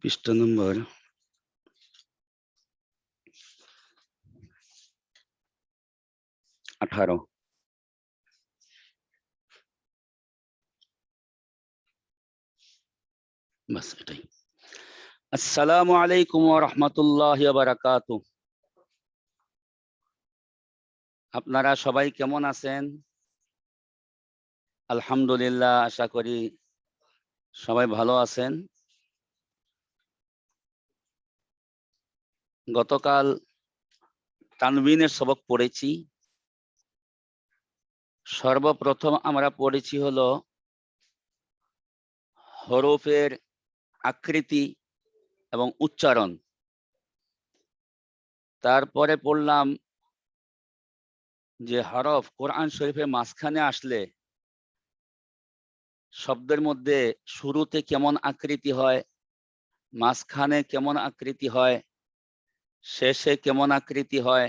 পৃষ্ঠা নম্বর 18। বাস এটাই। আসসালামু আলাইকুম ওয়া রাহমাতুল্লাহি ওয়া বারাকাতুহু। আপনারা সবাই কেমন আছেন? আলহামদুলিল্লাহ, আশা করি সবাই ভালো আছেন। গতকাল তানবিনের সবক পড়েছি। সর্বপ্রথম আমরা পড়েছি হলো হরফের আকৃতি এবং উচ্চারণ। তারপরে পড়লাম যে হরফ কোরআন শরীফের মাঝখানে আসলে শব্দের মধ্যে শুরুতে কেমন আকৃতি হয়, মাঝখানে কেমন আকৃতি হয়, শেষে কেমন আকৃতি হয়,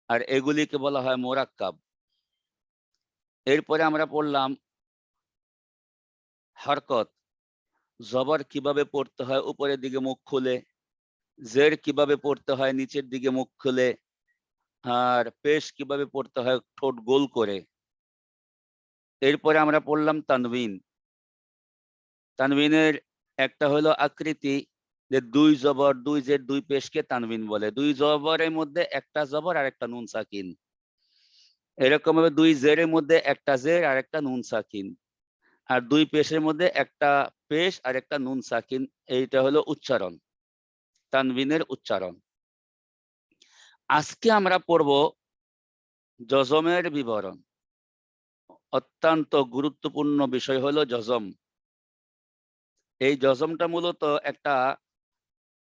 আর এগুলিকে বলা হয় মুরাক্কাব। এরপরে আমরা পড়লাম হরকত, জবর কিভাবে পড়তে হয় উপরের দিকে মুখ খুলে, জের কিভাবে পড়তে হয় নিচের দিকে মুখ খুলে, আর পেশ কিভাবে পড়তে হয় ঠোঁট গোল করে। এরপরে আমরা পড়লাম তানবিন। তানবিনের একটা হলো আকৃতি যে দুই জবর দুই জের দুই পেশকে তানবিন বলে। দুই জবরের মধ্যে একটা জবর আর একটা নুন সাকিন, এরকম ভাবে দুই জেরের মধ্যে একটা জের আর একটা নুন সাকিন, আর দুই পেশের মধ্যে একটা পেশ আর একটা নুন সাকিন। এইটা হলো উচ্চারণ, তানবিনের উচ্চারণ। আজকে আমরা পড়ব জজমের বিবরণ। অত্যন্ত গুরুত্বপূর্ণ বিষয় হলো জজম। এই জজমটা মূলত একটা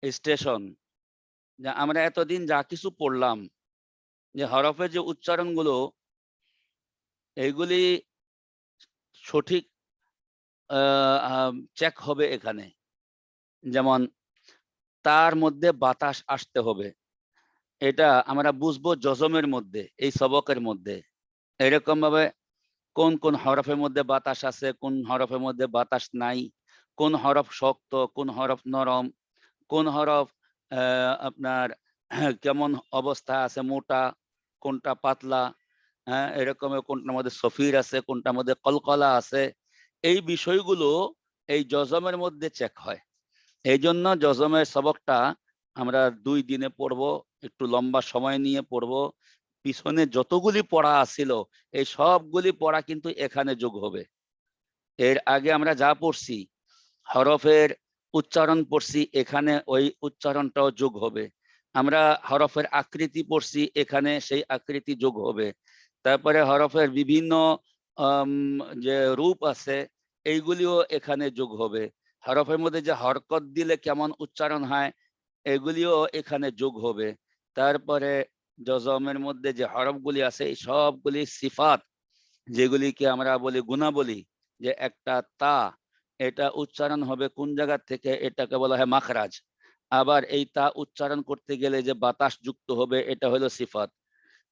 স্টেশন। যা আমরা এতদিন যা কিছু পড়লাম, যে হরফের যে উচ্চারণগুলো, এইগুলি সঠিক চেক হবে এখানে। যেমন তার মধ্যে বাতাস আসতে হবে, এটা আমরা বুঝবো জজমের মধ্যে, এই সবকের মধ্যে। এরকম ভাবে কোন কোন হরফের মধ্যে বাতাস আছে, কোন হরফের মধ্যে বাতাস নাই, কোন হরফ শক্ত, কোন হরফ নরম, কোন হরফ আপনার কেমন অবস্থা আছে, মোটা কোনটা পাতলা, হ্যাঁ, এরকম কোনটার মধ্যে সফির আছে, কোনটার মধ্যে কলকলা আছে। এই বিষয়গুলো এই জজমের মধ্যে চেক হয়। এই জন্য জজমের সবকটা আমরা 2 দিনে পড়বো, একটু লম্বা সময় নিয়ে পড়বো। পিছনে যতগুলি পড়া ছিল এই সবগুলি পড়া কিন্তু এখানে যোগ হবে। এর আগে আমরা যা পড়ছি হরফের উচ্চারণ পড়ছি, এখানে ওই উচ্চারণটাও যোগ হবে। আমরা হরফের আকৃতি পড়ছি, এখানে সেই আকৃতি যোগ হবে। তারপরে হরফের বিভিন্ন যে রূপ আছে এইগুলিও এখানে যোগ হবে। হরফের মধ্যে যে হরকত দিলে কেমন উচ্চারণ হয় এগুলিও এখানে যোগ হবে। তারপরে জজমের মধ্যে যে হরফগুলি আছে এই সবগুলি সিফাত, যেগুলিকে আমরা বলি গুণাবলী, যে একটা তা এটা উচ্চারণ হবে কোন জায়গা থেকে, এটাকে বলা হয় মাখরাজ। আবার এই তা উচ্চারণ করতে গেলে যে বাতাস যুক্ত হবে এটা হলো সিফাত।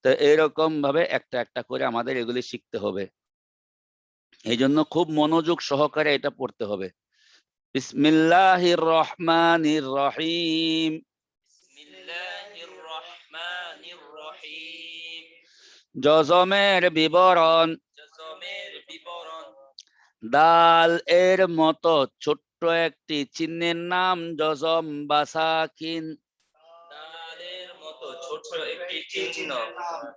তো এরকম ভাবে একটা একটা করে আমাদের এগুলি শিখতে হবে। এই জন্য খুব মনোযোগ সহকারে এটা পড়তে হবে। বিসমিল্লাহির রহমানির রহিম। বিসমিল্লাহির রহমানির রহিম। জজমের বিবরণ। জজমের বিবরণ। দাল এর মতো ছোট্ট একটি চিহ্নের নাম জজম বা সাকিন। দালের মতো ছোট্ট একটি চিহ্ন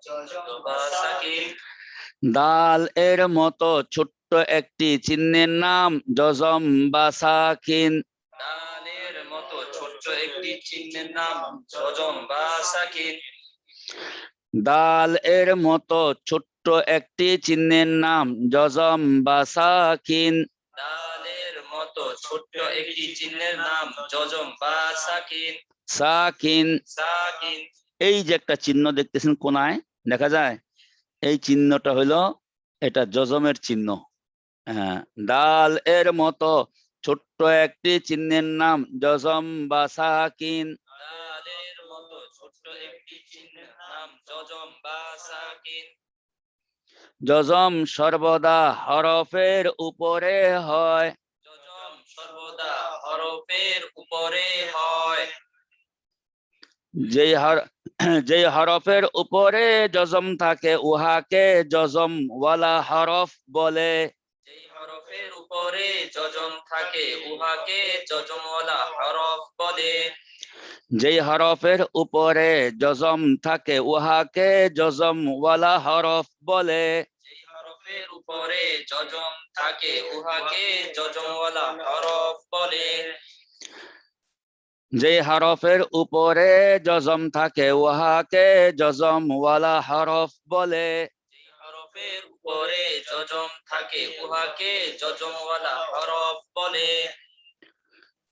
জজম বা সাকিন। দাল এর মতো ছোট্ট একটি চিহ্নের নাম জজম বা সাকিন। দালের মতো ছোট্ট একটি চিহ্নের নাম জজম বা সাকিন। দাল এর মতো ছোট্ট একটি চিহ্নের নাম জজম বা সাকিন। দালের মতো ছোট্ট একটি চিহ্নের নাম জজম বা সাকিন। সাকিন সাকিন। এই যে একটা চিহ্ন দেখতেছেন কোনায় দেখা যায়, এই চিহ্নটা হলো এটা জজমের চিহ্ন। হ্যাঁ, দাল এর মতো ছোট্ট একটি চিহ্নের নাম জজম বা সাকিন। দালের মতো ছোট্ট একটি চিহ্নের নাম জজম বা সাকিন। জজম সর্বদা হরফের উপরে হয়। জজম সর্বদা হরফের উপরে হয়। যেই হরফের উপরে জজম থাকে উহাকে জজম ওয়ালা হরফ বলে। যেই হরফের উপরে জজম থাকে উহাকে জজমওয়ালা হরফ বলে। যেই হরফের উপরে জজম থাকে উহাকে জজম ওয়ালা হরফ বলে। যেই হরফের উপরে জজম থাকে উহাকে জজমওয়ালা হরফ বলে। যেই হরফের উপরে জজম থাকে উহাকে জজম ওয়ালা হরফ বলে। যেই হরফের উপরে জজম থাকে উহাকে জজমওয়ালা হরফ বলে।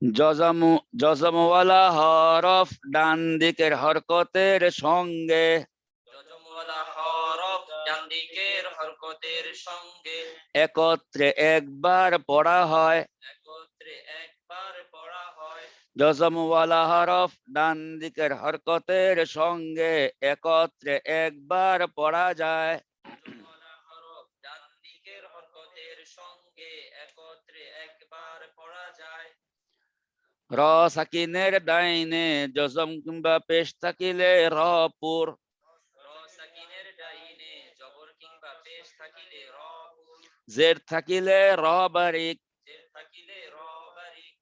জজমওয়ালা হরফ ডান দিকের হরকতের সঙ্গে। জজমওয়ালা হরফ ডান দিকের হরকতের সঙ্গে একত্রে একবার পড়া হয়। একত্রে একবার পড়া হয়। জজমওয়ালা হরফ ডান দিকের হরকতের সঙ্গে একত্রে একবার পড়া যায়। জজমওয়ালা হরফ ডান দিকের হরকতের সঙ্গে একত্রে একবার পড়া যায়। র সাকিনের ডাইনে জজম কিংবা পেশ থাকিলে রপুর। র সাকিনের ডাইনে জবর কিংবা পেশ থাকিলে র পুর। জের থাকিলে র বারিক। জের থাকিলে র বারিক।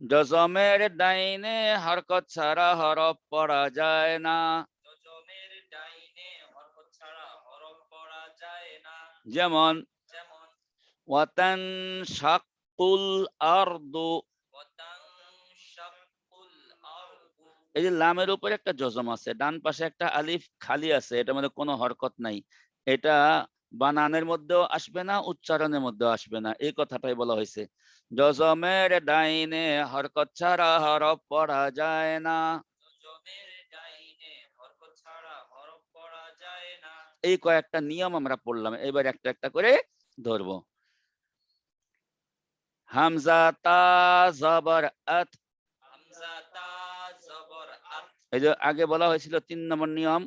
জজমের ডাইনে হরকত ছাড়া হরফ পড়া যায় না। জজমের ডাইনে হরকত ছাড়া হরফ পড়া যায় না। যেমন যেমন ওয়াতান শাকুল আরদু। ওয়াতানশাকুল আরদু। এই যে লামের উপরে একটা জজম আছে, ডান পাশে একটা আলিফ খালি আছে, এটার মধ্যে কোনো হরকত নাই। এটা বানানের মধ্যেও আসবে না, উচ্চারণের মধ্যেও আসবে না, এই কথাটাই বলা হয়েছে। জজমের ডাইনে হরকত ছাড়া হরফ পড়া যায় না। জজমের ডাইনে হরকত ছাড়া হরফ পড়া যায় না। এই কয়েকটা নিয়ম আমরা পড়লাম, এবার একটা একটা করে ধরবো। হামজা তা জবর আত। হামজা তা জবর আত। এই যে আগে বলা হয়েছিল 3 নম্বর নিয়ম।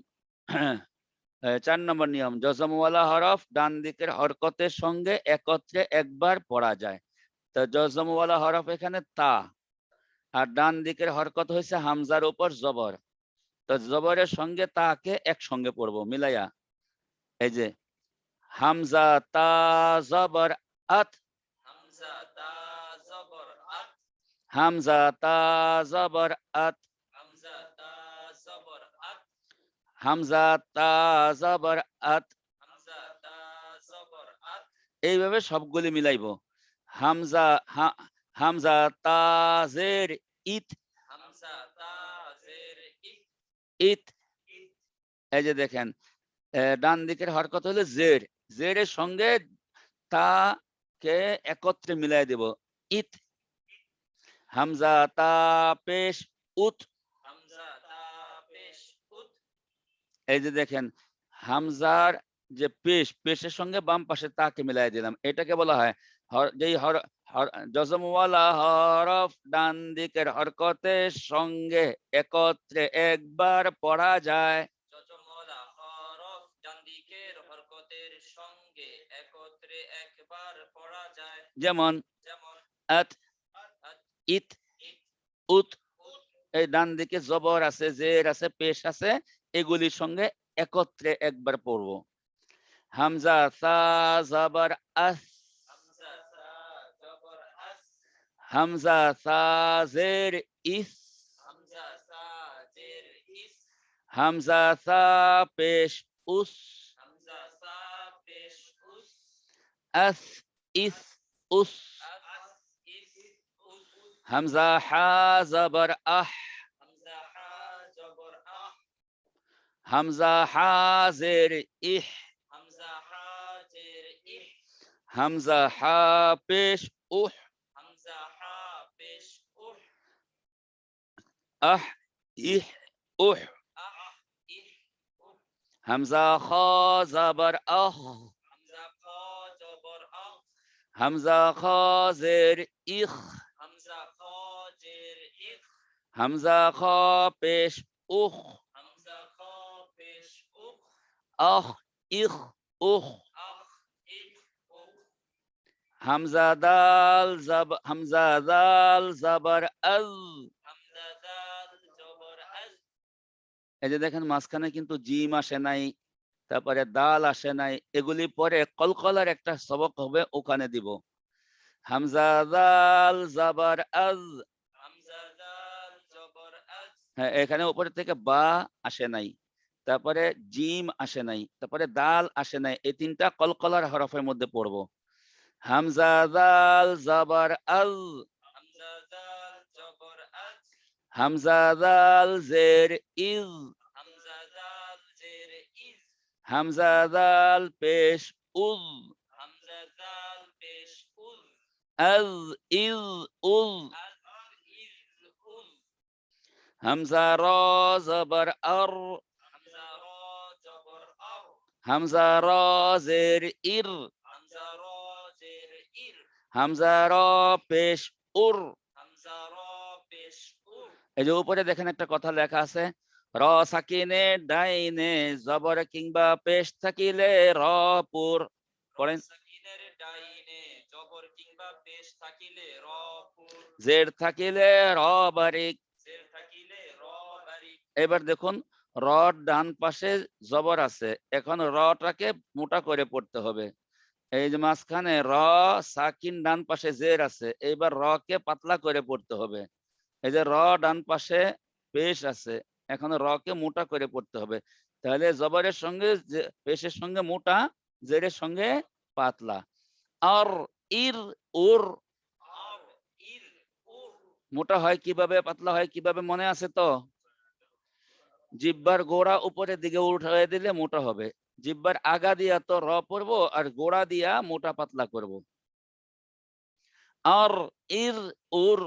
4 নম্বর নিয়ম, জজমওয়ালা হরফ ডান দিকের হরকতের সঙ্গে একত্রে একবার পড়া যায়। তো জজমওয়ালা হরফ এখানে তা, আর ডান দিকের হরকত হয়েছে হামজার উপর জবর। তো জবরের সঙ্গে তাকে একসঙ্গে পড়বো মিলাইয়া। এই যে হামজা তা জবর আত। হামজা তা জবর আত। হামজা তা জবর আত। হামজা তা জবর আত। হামজা তা জবর আত। হামজা তা জবর আত। এইভাবে সবগুলি মিলাইবো। হামজা হামজা তা জের ইত। হামজা তা জের ইত। ইত। এই যে দেখেন, ডান দিকের হরকত হলো জের, জেরের সঙ্গে তা কে একত্রে মিলাই দেব, ইত। হামজা তা পেশ উত। হামজা তা পেশ উত। এই যে দেখেন, হামজার যে পেশের সঙ্গে বাম পাশে তাকে মিলাই দিলাম, এটাকে বলা হয় যেই জজমওয়ালা হরফ ডান দিকের হরকতের সঙ্গে একত্রে একবার পড়া যায়। জজমওয়ালা হরফ ডান দিকের হরকতের সঙ্গে একত্রে একবার পড়া যায়। যেমন যেমন আত, আত, ইত, ইত, উত। উত। এই ডান দিকে জবর আছে, জের আছে, পেশ আছে, এগুলির সঙ্গে একত্রে একবার পড়বো। হামজা সা জবর আস। হামজা সা জবর আস। হামজা সা জের ইস। হামজা সা জের ইস। হামজা সা পেশ উস। হামজা সা পেশ উস। আস ইস উস। আস ইস উস। হামজা হা জবর আহ। হামজা হা জবর আহ। হামজা হা জের ইহ। হামজা হা জের ইহ। হামজা হা পেশ উহ। হামজা হা পেশ উহ। আহ ইহ উহ। আহ ইহ উহ। হামজা খা জবর আহ। হামজা খ জবর আহ। হামজা খা জের ইখ। হামজা খ জের ইখ। হামজা খা পেশ উখ। হামজা খ পেশ উখ। আহ ইখ উহ। আহ ইক উহ হামজা দাল হামজা দাল জাবার আল। হামজা দাল জবর আজ এই যে দেখেন মাঝখানে কিন্তু জিম আসে নাই, তারপরে দাল আসে নাই, এগুলি পরে কলকলার একটা সবক হবে, ওখানে দিব। হামজা দাল জাবার আজ। হামজা দাল জবর আজ হ্যাঁ, এখানে উপরে থেকে বা আসে নাই, তারপরে জিম আসে নাই, তারপরে দাল আসে নাই, এই তিনটা কলকলার হরফের মধ্যে পড়বো। হামজা দাল জাবার আল। হামজা দাল জবর আজ হামজা দাল জের ইজ। হামজা দাল জের ইজ হামজা দাল পেশ উজ। হামজা দাল পেশ উল আজ ইজ উজ। আজ ইজ উল হামজা র জবর আর। হামজা র জবর আর হামজা র জের ইর। হামজা র জের ইর হামজা র পেশ উর। হামজা র পেশ উর এই যে উপরে দেখেন একটা কথা লেখা আছে, র সাকিনে ডাইনে জবর কিংবা পেশ থাকিলে র পুর। পড়েন। সাকিনের ডাইনে জবর কিংবা পেশ থাকিলে র পুর জের থাকিলে র বারিক। জের থাকিলে র বারিক এবার দেখুন, র ডান পাশে জবর আছে, এখন রটাকে মোটা করে পড়তে হবে। এই যে মাঝখানে র সাকিন ডান পাশে জের আছে, এবার র কে পাতলা করে পড়তে হবে। এই যে র ডান পাশে পেশ আছে, এখন র কে মোটা করে পড়তে হবে। তাহলে জবরের সঙ্গে পেশের সঙ্গে মোটা, জেরের সঙ্গে পাতলা। আর ইর উর। আর ইর উর মোটা হয় কিভাবে, পাতলা হয় কিভাবে, মনে আছে তো? জিব্বার গোড়া উপরের দিকে উঠায় দিলে মোটা হবে। জিব্বার আগা দিয়া তো র পড়বো, আর গোড়া দিয়া মোটা পাতলা করব। আর ইর উর।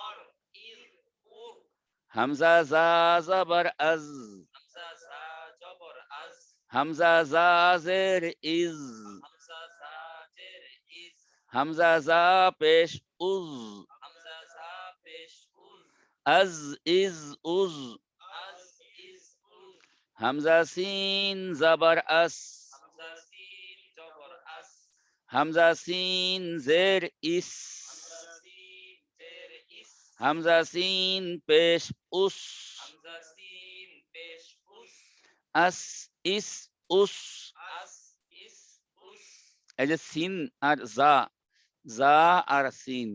আর ইর উর হামজা জা জাবার আজ। হামজা জা জবর আজ হামজা জা জের ইজ। হামজা জা জের ইজ হামজা জা পেশ উজ। হামজা জা পেশ উল আজ ইজ উজ। আজ ইজ উল হামজা সিন জাবার আস। হামজা সিন জবর আস হামজা সিন জের ইস। হামজা সিন জের ইস হামজা সিন পেশ উস। হামজা সিন পেশ উস আস ইস উস। আস ইস উস এই যে সিন আর জা, জা আর সিন,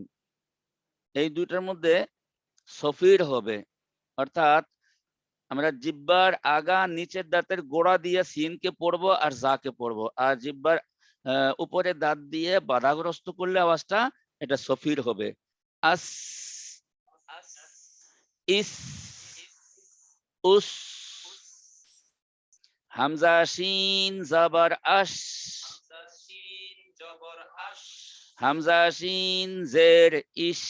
এই দুইটার মধ্যে সফির হবে, অর্থাৎ আমরা জিব্বার আগা নিচের দাঁতের গোড়া দিয়ে সিনকে পড়বো আর জাকে পড়বো, আর জিব্বার উপরে দাঁত দিয়ে বাধাগ্রস্ত করলে আওয়াজটা এটা সফির হবে। আস আস ইস ইস উস। উস হামজা শিন জাবার আশ। হামজা সিন জবর আশ হামজা শিন জের ইস।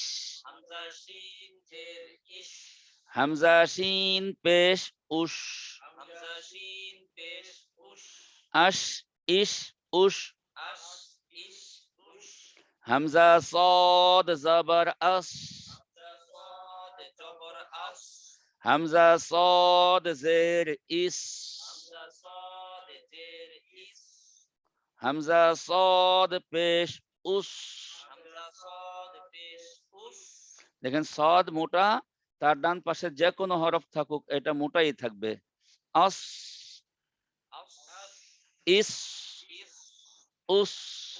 হামজা সিন জের ইশ হামজা শিন পেশ উস। হামজা সিন পেশ উশ আশ ইস উস। আশ ইশ উশ হামজা সদ জাবার আস। হামজা সাদ জবর আস হামজা সদ জের ইস। হামজা সাদ জের ইস হামজা সদ পেশ উস। হামজা সাদ পেশ উস দেখেন সদ মোটা, তার ডান পাশে যে কোনো হরফ থাকুক এটা মোটাই থাকবে। আস আস ইস ইস উস।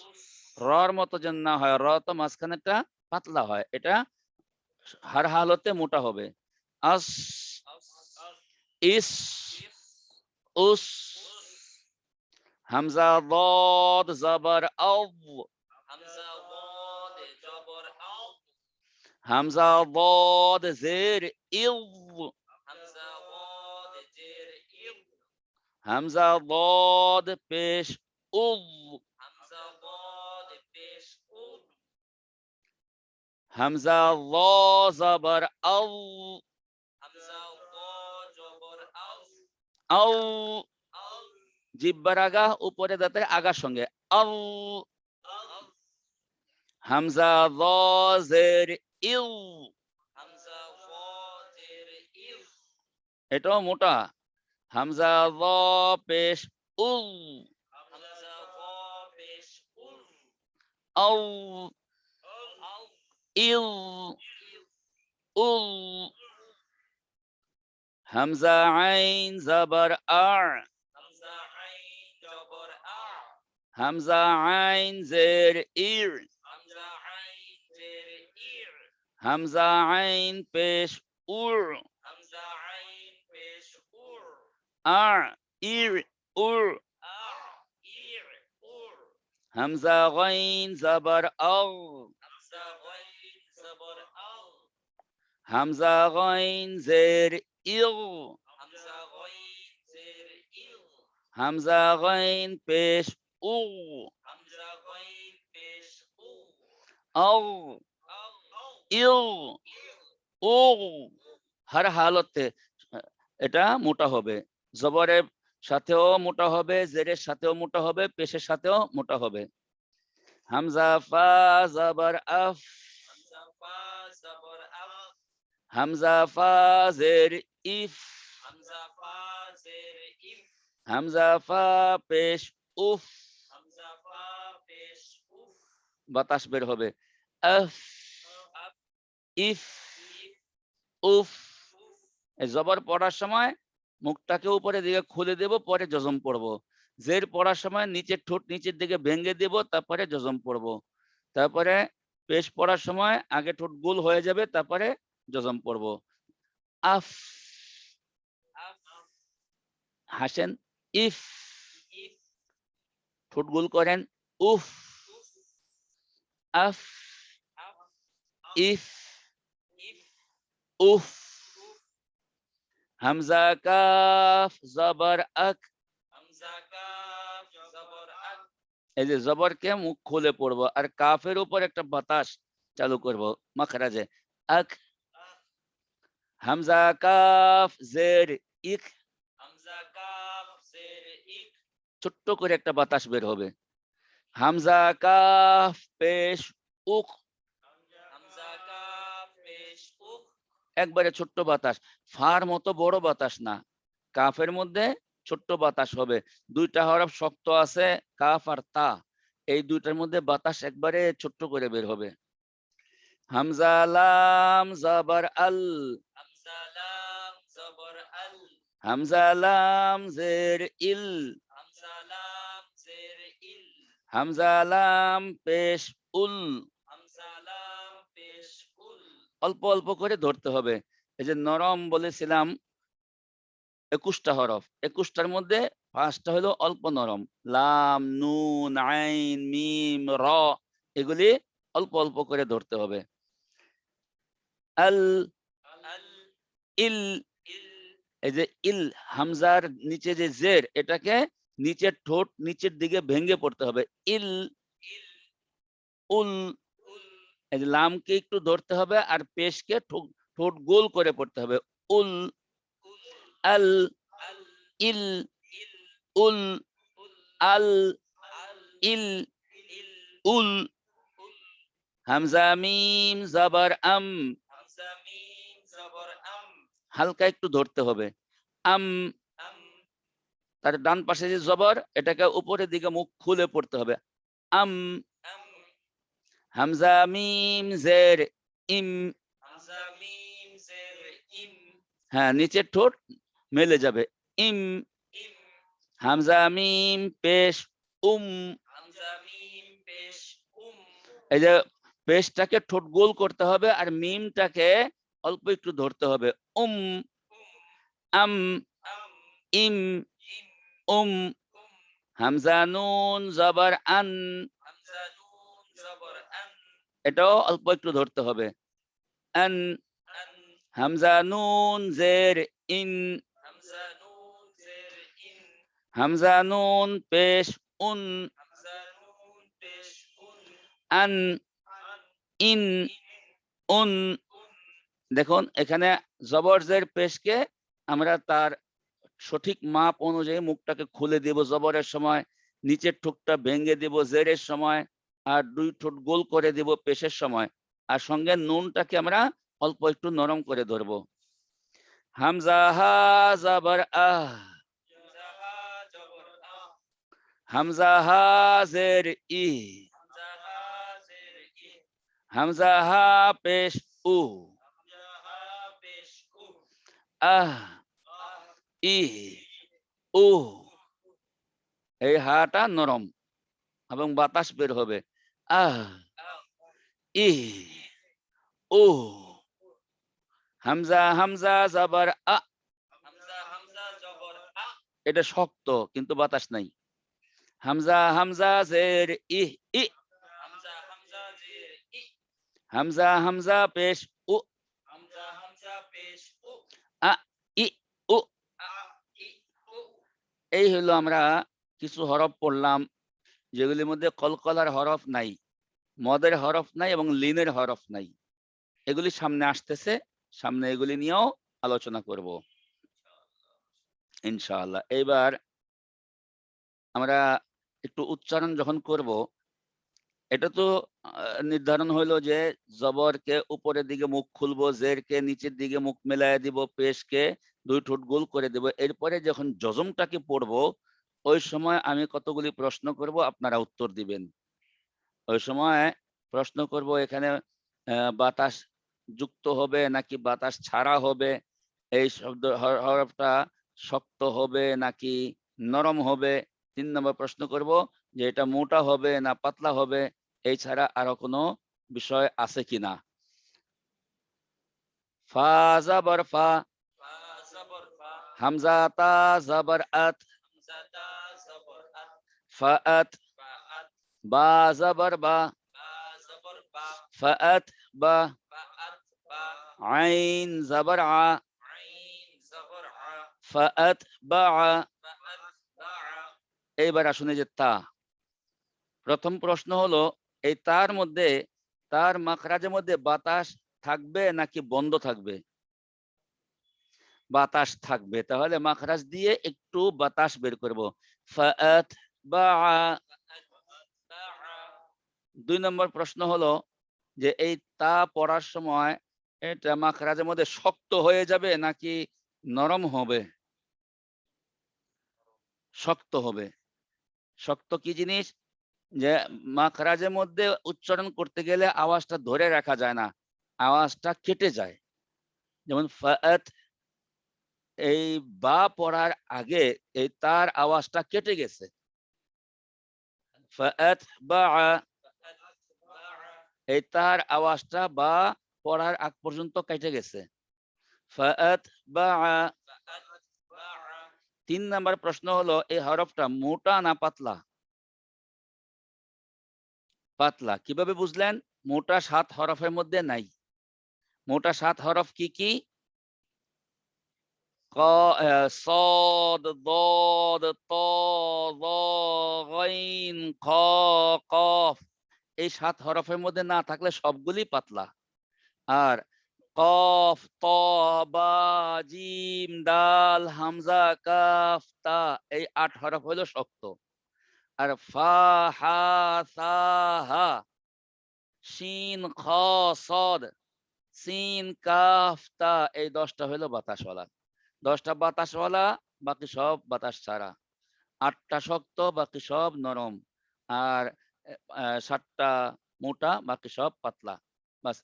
উস রর মতো যেন না হয়, র তো মাঝখানেটা পাতলা হয়, এটা হার হালতে মোটা হবে। আস আস ইস ইস উস। উস হামজা দদ জাবার আও। হামজা ওয়াদ জবর আও হামজা দদ জের ইউ। হামজা ওয়াদ জের ইউ হামজা দদ পেশ উল। হামজা ওয়াদ পেশ উল হামজা ল জাবার আও। হামজা ওয়া জবর আও আও। আও জিব্বার আগা উপরে দাঁতের আগার সঙ্গে আও। আও হামজা ল জের ইউ। হামজা ওয়া জের ইউ এটাও মোটা। হামজা ল পেশ উল। হামজা আউ আউ ইউ উল হামজা আইন জবর আর হামজা আইন জবর আ হামজা আইন জের ইর হামজা আইন জের ইর হামজা আইন পেশ উর হামজা আইন পেশ উর আর ইর উর আ ইর উর হামজা গাইন জবর আও হামজা গাইন জবর আল হামজা গাইন জের ইল হামজা গাইন জের ইল হামজা গাইন পেশ উ হামজা গাইন পেশ উ আও আল ইল ইল ও হর হালতে এটা মোটা হবে, জবরের সাথেও মোটা হবে, জেরের সাথেও মোটা হবে, পেশের সাথেও মোটা হবে। হামজা ফা জবর আফ হামজা ফা জবর আফ হামজা ফা জের ইফ হামজা ফা জের ইফ হামজা ফা পেশ উফ হামজা ফা পেশ উফ বাতাস বের হবে। আফ আফ ইফ ইফ উফ। উফ এই জবর পড়ার সময় মুখটাকে উপরে দিকে খুলে দেব, পরে জজম পড়বো। জের পড়ার সময় নিচের ঠোঁট নিচের দিকে ভেঙে দেব, তারপরে জজম পড়বো। তারপরে পেশ পড়ার সময় আগে ঠোঁট গোল হয়ে যাবে, তারপরে জজম পড়বো। আফ আফ হাসেন। ইফ ইফ ঠোঁট গোল করেন। উফ উফ আফ আফ ইফ ইফ উফ। উফ হামজা কাফ জবর আক হামজা কাফ জবর আক এই যে জবরকে মুখ খুলে পড়বো আর কাফের উপর একটা বাতাস চালু করবো মাখরাজে। আক আক হামজা কাফ জের ইক হামজা কাফ জের ইক ছোট্ট করে একটা বাতাস বের হবে। হামজা কাফ পেশ উক হামজা কাফ পেশ উক একবারে ছোট্ট বাতাস, ফার মতো বড় বাতাস না, কাফের মধ্যে ছোট্ট বাতাস হবে। দুইটা হরফ শক্ত আছে, কাফ আর তা, এই দুইটার মধ্যে বাতাস একবারে ছোট্ট করে বের হবে। হামজা লাম জবর আল হামজা লাম জবর আল হামজা লাম জের ইল হামজা লাম জের ইল হামজা লাম পেশ উল হামজা লাম পেশ উল অল্প অল্প করে ধরতে হবে। এই যে নরম বলেছিলাম 21টা হরফ, 21টার মধ্যে 5টা হলো অল্প নরম, লাম নুন আইন মিম র, এগুলি অল্প অল্প করে ধরতে হবে। আল আল ইল ইল এই যে ইল হামজার নিচে যে জের, এটাকে নিচের ঠোঁট নিচের দিকে ভেঙে পড়তে হবে। ইল ইল উল উল এই যে লামকে একটু ধরতে হবে আর পেশকে ঠোঁট গোল করে পড়তে হবে। উল উল আল আল ইল ইল উল উল আল আল ইল ইল উল উল হামজা মিম জবর আম হামজা মিম জবর আম হালকা একটু ধরতে হবে। আম আম তার ডান পাশে যে জবর, এটাকে উপরের দিকে মুখ খুলে পড়তে হবে। আম আম হামজা মিম জের ইম হামজা মিম জের ইম হ্যাঁ নিচের ঠোঁট মেলে যাবে। ইম ইম হামজা মিম পেশ উম হামজা মিম পেশ উম এই যে পেশটাকে ঠোঁট গোল করতে হবে আর মিমটাকে অল্প একটু ধরতে হবে। উম আম আম ইম ইম উম হামজা নুন জবর আন হামজা নুন জবর আন এটাও অল্প একটু ধরতে হবে। আন আন হামজা নুন জের ইন হামজা নুন জের ইন হামজা নুন পেশ উন হামজা নুন পেশ উন আন আন ইন ইন উন। উন দেখুন এখানে জবর জের পেশকে আমরা তার সঠিক মাপ অনুযায়ী মুখটাকে খুলে দেব। জবরের সময় নিচের ঠোঁটটা ভেঙে দেব জেরের সময়, আর দুই ঠোঁট গোল করে দেব পেশের সময়, আর সঙ্গে নুনটাকে আমরা অল্প একটু নরম করে ধরবো। হামজা হা জবর আহ হামজা হা জবর আ হামজা হা জের ই হামজা হা হামজা হা পেশ উ, হামজা হা পেশ উ, আহ আহ ই উ, উ, এই হাটা নরম এবং বাতাস বের হবে। আহ আহ ই উ, হামজা হামজা জাবার আ, হামজা হামজা জবর আ, এটা শক্ত কিন্তু বাতাস নাই। হামজা হামজা জের ইহ ই, হামজা হামজা জের ই, হামজা হামজা পেশ উ, হামজা হামজা পেশ উ, আ ই উ। আ ই উ, এই হলো আমরা কিছু হরফ পড়লাম যেগুলির মধ্যে কলকলার হরফ নাই, মদের হরফ নাই এবং লিনের হরফ নাই। এগুলি সামনে আসতেছে, সামনে এগুলি নিয়েও আলোচনা করব ইনশাআল্লাহ। এইবার আমরা একটু উচ্চারণ যখন করব, এটা তো নির্ধারণ হইলো যে জবরকে উপরের দিকে মুখ খুলবো, জেরকে নিচের দিকে মুখ মেলায় দিব, পেশকে দুই ঠোঁট গোল করে দেব। এরপরে যখন জজমটাকে পড়বো, ওই সময় আমি কতগুলি প্রশ্ন করব, আপনারা উত্তর দিবেন। ওই সময় প্রশ্ন করব এখানে বাতাস যুক্ত হবে নাকি বাতাস ছাড়া হবে, এই শব্দ হরফটা শক্ত হবে নাকি নরম হবে। ৩ নম্বর প্রশ্ন করব যে এটা মোটা হবে না পাতলা হবে, এই ছাড়া আরো কোনো বিষয় আছে কিনা। ফা জাবর ফা, ফা জবর ফা, হামজা তা জাবর আত, হামজা তা জবর আত, ফাআত, ফাআত, বা জাবর বা, বা জবর বা, ফাআত বা, ফাআত বা, আইন জাবর আ, আইন জবর আ, ফাআত বা আ। ফাআত বা আ, এইবার আসুন এই যে তা। প্রথম প্রশ্ন হলো এই তার মধ্যে, তার মাখরাজের মধ্যে বাতাস থাকবে নাকি বন্ধ থাকবে? বাতাস থাকবে, তাহলে মাখরাজ দিয়ে একটু বাতাস বের করব। ফাআত বা আ। ফাআত বা আ, ২ নম্বর প্রশ্ন হলো যে এই তা পড়ার সময় এটা মাখরাজের মধ্যে শক্ত হয়ে যাবে নাকি নরম হবে? শক্ত হবে। শক্ত কি জিনিস? যে মাখরাজের মধ্যে উচ্চারণ করতে গেলে আওয়াজটা ধরে রাখা যায় না, আওয়াজটা কেটে যায়। যেমন ফাআত, এই বা পড়ার আগে এই তার আওয়াজটা কেটে গেছে। ফাআত বা আ, ফাআত বা আ, এই তার আওয়াজটা বা পড়ার আগ পর্যন্ত কেটে গেছে। ফাআত বা আ। ফাআত বা আ, ৩ নাম্বার প্রশ্ন হলো এই হরফটা মোটা না পাতলা? পাতলা। কিভাবে বুঝলেন? মোটা ৭ হরফের মধ্যে নাই। মোটা ৭ হরফ কি কি? ক, صاد ضاد ত য গইন খ কফ, এই ৭ হরফের মধ্যে না থাকলে সবগুলি পাতলা। আর কফ ত বা জিম দাল হামজা কাফ তা, এই ৮ হরফ হলো শক্ত। আর ফা হা সা হা, শিন খ সদ, সিন কাফ তা, এই ১০টা হলো বাতাসওয়ালা। ১০টা বাতাসওয়ালা, বাকি সব বাতাস ছাড়া। ৮টা শক্ত, বাকি সব নরম। আর ৭টা মোটা, বাকি সব পাতলা। বাস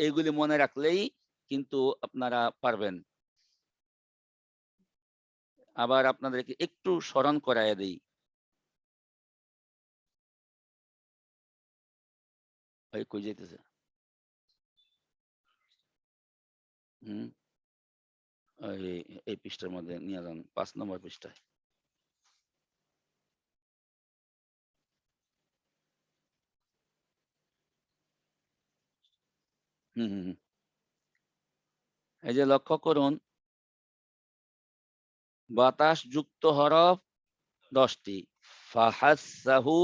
এইগুলি মনে রাখলেই কিন্তু আপনারা পারবেন। আবার আপনাদেরকে একটু স্মরণ করাইয়া দেই। ভাই কই যাইতেছে? হুম, এই এই পৃষ্ঠার মধ্যে নিয়ে যান, ৫ নম্বর পৃষ্ঠায়। হুম, হুম, হুম। এই যে লক্ষ্য করুন, বাতাস যুক্ত হরফ ১০টি। ফাহাসাহু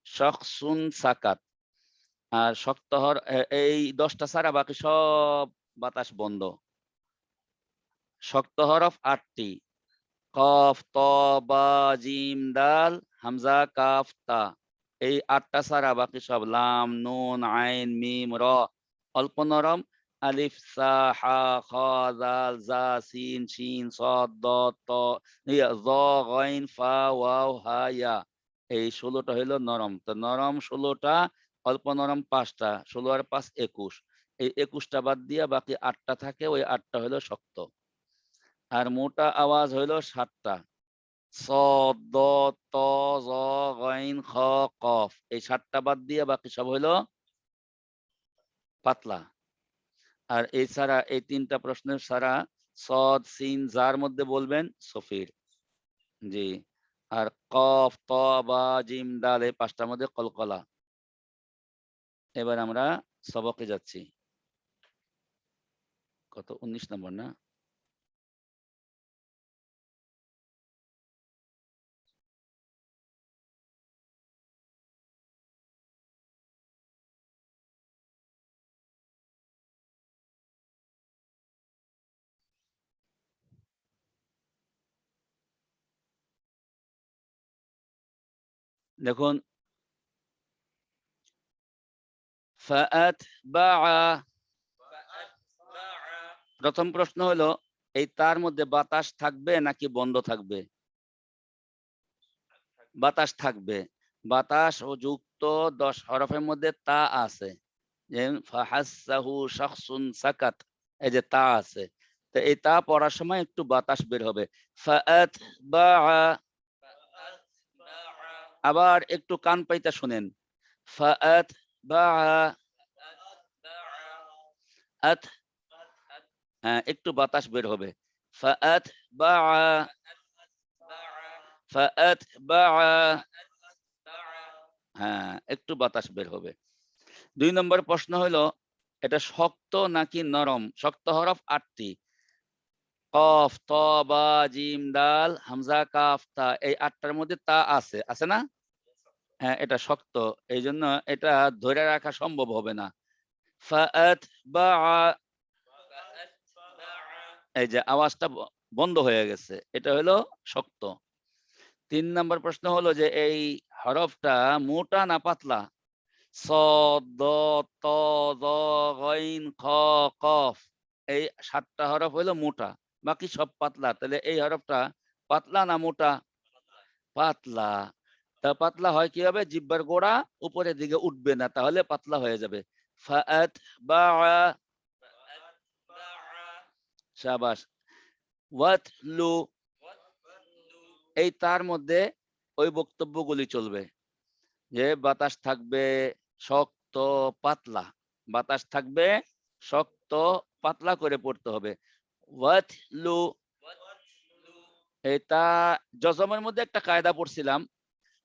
শখসুন সাকাত। আর শক্ত এই ১০টা ছাড়া বাকি সব বাতাস বন্ধ। শক্ত হরফ ৮টি। কফ, ত, বা, জিম, দাল, হামজা, কাফ, তা। এই ৮টা ছাড়া বাকি সব লাম, নুন, আইন, মিম, র অল্প নরম। আলিফ, সা, হা, খ, দাল, জা, সিন, শিন, সদ, দদ, ত, য, গইন, ফা, ওয়াও, হা, ইয়া। এই ১৬টা হইল নরম। তো নরম ১৬টা, অল্প নরম 5টা, 16 আর 5 21। এই 21টা বাদ দিয়া বাকি 8টা থাকে, ওই 8টা হলো শক্ত। আর মোটা আওয়াজ হইল 7টা। সদ, দদ, ত, জ, গইন, খ, কফ। এই 7টা বাদ দিয়া বাকি সব হইল পাতলা। আর এছাড়া এই 3টা প্রশ্নের ছাড়া সদ, সিন, যার মধ্যে বলবেন সফির। জি। আর কফ, ত, বা, জিম, দাল এই 5টার মধ্যে কলকলা। এবার আমরা সবকে যাচ্ছি। কত? 19 নম্বর না? দেখুন, প্রথম প্রশ্ন হলো, এই তার মধ্যে বাতাস থাকবে নাকি বন্ধ থাকবে? বাতাস থাকবে। বাতাস ও যুক্ত 10 হরফের মধ্যে তা আছে। যেমন ফাহাসাহু শাখসুন সাকাত, এই যে তা আছে। তো এই তা পড়ার সময় একটু বাতাস বের হবে। আবার একটু কান পাইতে শুনেন। হ্যাঁ, একটু বাতাস বের হবে। হ্যাঁ, একটু বাতাস বের হবে। 2 নম্বর প্রশ্ন হলো, এটা শক্ত নাকি নরম? শক্ত হরফ 8টি। কফ, ত, বা, জিম, দাল, হামজা, কাফ, তা। এই 8টার মধ্যে তা আছে, আছে না? হ্যাঁ, এটা শক্ত। এই জন্য এটা ধরে রাখা সম্ভব হবে না। এই যে আওয়াজটা বন্ধ হয়ে গেছে, এটা হলো শক্ত। 3 নম্বর প্রশ্ন হলো যে এই হরফটা মোটা না পাতলা? সদ, দদ, ত, জ, গইন, খ, কফ। এই 7টা হরফ হলো মোটা, বাকি সব পাতলা। তাহলে এই হরফটা পাতলা না মোটা? পাতলা। তা পাতলা হয় কি হবে? জিহ্বার গোড়া উপরের দিকে উঠবে না, তাহলে পাতলা হয়ে যাবে। শাবাশ। ওয়াতলু, এই তার মধ্যে ওই বক্তব্যগুলি চলবে যে বাতাস থাকবে শক্ত পাতলা। বাতাস থাকবে শক্ত পাতলা করে পড়তে হবে। ওয়াতলু, এটা জজমের মধ্যে একটা কায়দা পড়ছিলাম।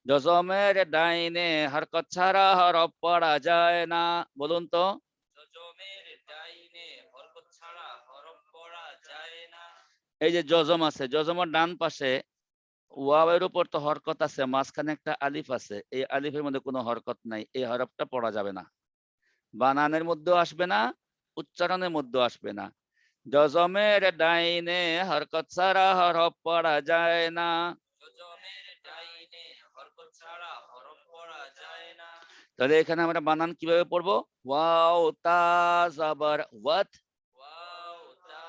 জজমের ডাইনে হরকত ছাড়া হরফ পড়া যায় না। বলুন তো। জজমের ডাইনে হরকত ছাড়া হরফ পড়া যায় না। এই যে জজম আছে, জজমের ডান পাশে ওয়াওয়ের উপর তো হরকত আছে, মাঝখানে একটা আলিফ আছে। এই আলিফের মধ্যে কোনো হরকত নাই, এই হরফটা পড়া যাবে না। বানানের মধ্যেও আসবে না, উচ্চারণের মধ্যেও আসবে না। জজমের ডাইনে হরকত ছাড়া হরফ পড়া যায় না। জজমের ডাইনে হরকত ছাড়া হরফ পড়া যায় না। তাহলে এখানে আমরা বানান কিভাবে পড়বো? ওয়াও তা জাবার ওয়াত। ওয়াও তা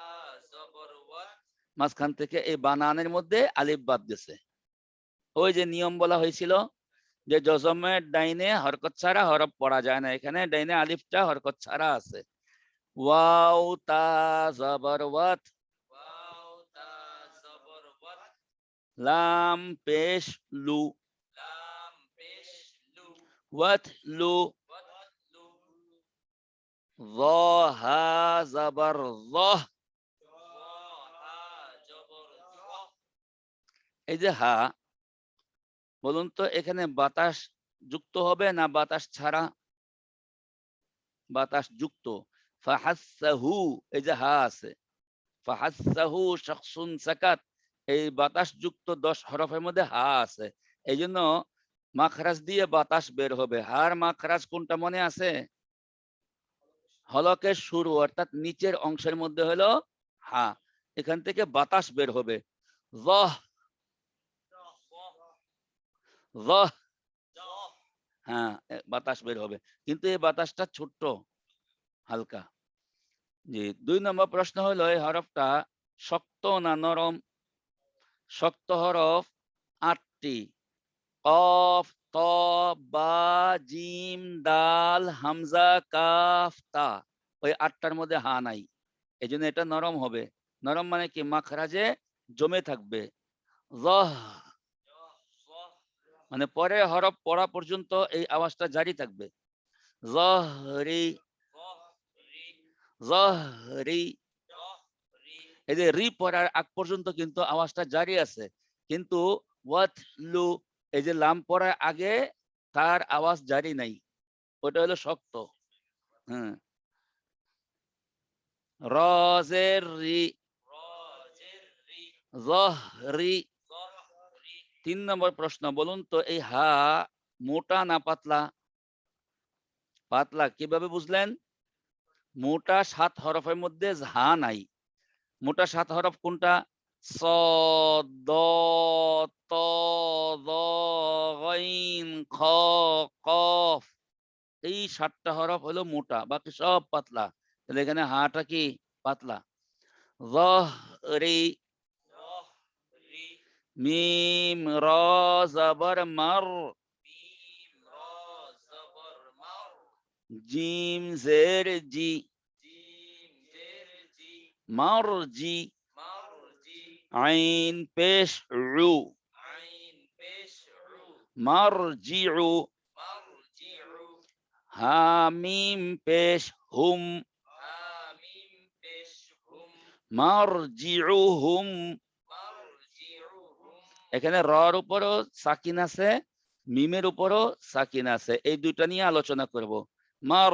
জবর ওয়াত। মাঝখান থেকে এই বানানের মধ্যে আলিফ বাদ গেছে। ওই যে নিয়ম বলা হয়েছিল যে জজমের ডাইনে হরকত ছাড়া হরফ পড়া যায় না, এখানে ডাইনে আলিফটা হরকত ছাড়া আছে। ওয়াও তা জাবার ওয়াত। ওয়াও তা জবর ওয়াত। লাম পেশ লু। লাম পেশ লু। ওয়াত লু। ওয়াত লু। য হা জাবার যহ। হা জবর য। এই যে হা, বলুন তো এখানে বাতাস যুক্ত হবে না বাতাস ছাড়া? বাতাস যুক্ত। ফাহাসাহু, এই যে হা আছে, ফাহাসাহু শাখসুন সাকাত। এই বাতাস যুক্ত 10 হরফের মধ্যে হা আছে। এই জন্য মাখরাজ দিয়ে বাতাস বের হবে। হার মাখরাজ কোনটা মনে আছে? হলকের শুরু, অর্থাৎ নিচের অংশের মধ্যে হলো হা। এখান থেকে বাতাস বের হবে। যহ, যহ। হ্যাঁ, বাতাস বের হবে, কিন্তু এই বাতাসটা ছোট্ট, হালকা। জি। 2 নম্বর প্রশ্ন হলো, এই হরফটা শক্ত না নরম? শক্ত হরফ 8টি। কফ, ত, ত বা জিম দাল হামজা কাফ তা, ওই 8টার মধ্যে হা নাই, এই জন্য এটা নরম হবে। নরম মানে কি, মাখরাজে জমে থাকবে। যহ মানে পরে হরফ পড়া পর্যন্ত এই আওয়াজটা জারি থাকবে। যহরি যহরি, এই যে রি পড়ার আগ পর্যন্ত কিন্তু আওয়াজটা জারি আছে, কিন্তু ওয়াতলু এই যে লাম পড়ার আগে তার আওয়াজ জারি নাই, ওটা হলো শক্ত। হ্যাঁ, রজের রি যহরি। 3 নম্বর প্রশ্ন, বলুন তো এই হা মোটা না পাতলা? পাতলা কিভাবে বুঝলেন? মোটা 7 হরফের মধ্যে হা নাই। মোটা 7 হরফ কোনটা? صاد ضاد طا ظا غين খ কফ, এই 7টা হরফ হলো মোটা, বাকি সব পাতলা। তাহলে এখানে হাটা কি? পাতলা। যহরি মিম র জবর মার, জিম জের জি মারজি, আইন পেশ রু মারজিউ, হামিম পেশ হুম মারজিউহুম। এখানে রর উপরও সাকিন আছে, মিমের উপরও সাকিন আছে, এই দুইটা নিয়ে আলোচনা করব। মার,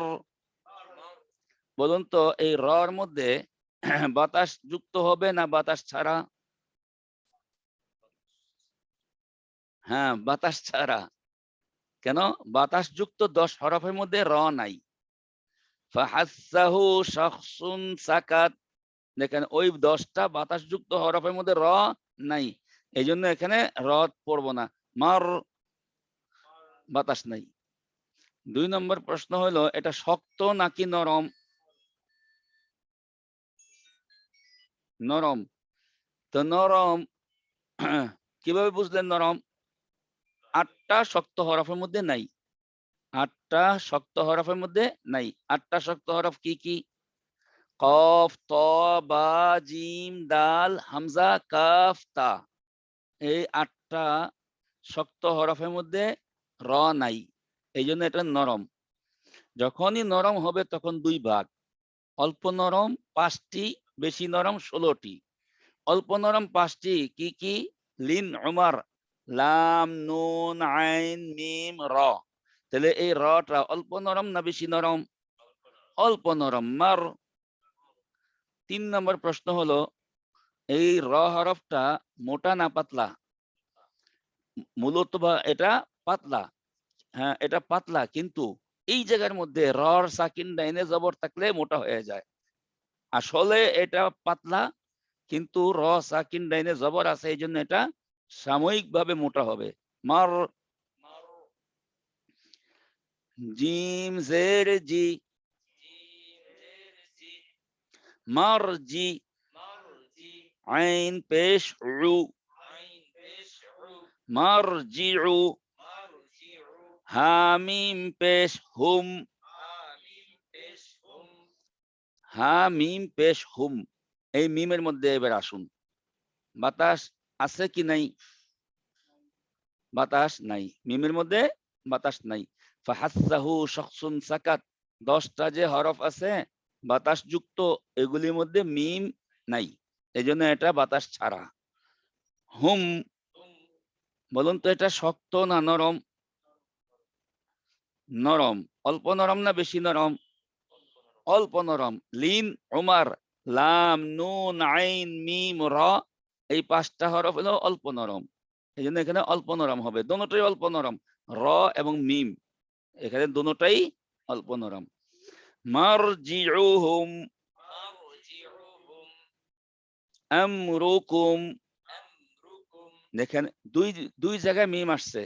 বলুন তো এই রর মধ্যে বাতাস যুক্ত হবে না বাতাস ছাড়া? হ্যাঁ, বাতাস ছাড়া। কেন? বাতাস যুক্ত 10 হরফের মধ্যে র নাই। ফাহাসাহু শাখসুন সাকাত, দেখেন ওই 10টা বাতাস যুক্ত হরফের মধ্যে র নাই, এই জন্য এখানে র পড়ব না। মার, বাতাস নাই। 2 নম্বর প্রশ্ন হলো এটা শক্ত নাকি নরম? নরম। তো নরম কিভাবে বুঝলেন নরম? 8টা শক্ত হরফের মধ্যে নাই। 8টা শক্ত হরফের মধ্যে নাই। 8টা শক্ত হরফ কি কি? কফ ত বা জিম দাল হামজা কাফ তা, এই 8টা শক্ত হরফের মধ্যে র নাই, এই জন্য এটা নরম। যখনই নরম হবে তখন 2 ভাগ, অল্প নরম 5টি, বেশি নরম 16টি। অল্প নরম 5টি কি কি? লিন উমার, লাম নুন আইন মিম র। তাহলে এই রটা অল্প নরম না বেশি নরম? অল্প নরম, মার। 3 নম্বর প্রশ্ন হলো এই র হরফটা মোটা না পাতলা? মূলত বা এটা পাতলা। হ্যাঁ, এটা পাতলা, কিন্তু এই জায়গার মধ্যে রর সাকিন ডাইনে জবর থাকলে মোটা হয়ে যায়। আসলে এটা পাতলা, কিন্তু র সাকিন ডাইনে জবর আছে, এই জন্য এটা সাময়িকভাবে মোটা হবে। মার, জিম জের জি মারজি, আইন পেশ রু মারজিউ, হামিম পেশ হুম হামিম পেশ হুম। এই মিমের মধ্যে এবার আসুন, বাতাস আছে কি নাই? বাতাস নাই, মিমের মধ্যে বাতাস নাই। ফাহাসাহু শাখসুন সাকাত, 10টা যে হরফ আছে বাতাস যুক্ত, এগুলির মধ্যে মিম নাই, এই জন্য এটা বাতাস ছাড়া। হুম, বলুন তো এটা শক্ত না নরম? নরম। অল্প নরম না বেশি নরম? অল্প নরম। লিন উমার, লাম নুন আইন মিম র, এই 5টা হরফ হলো অল্প নরম, এই জন্য এখানে অল্প নরম হবে। দোনোটাই অল্প নরম, র এবং মিম, এখানে দোনোটাই অল্প নরম। মারজিউহুম আমরুকুম, দেখেন দুই দুই জায়গায় মিম আসছে,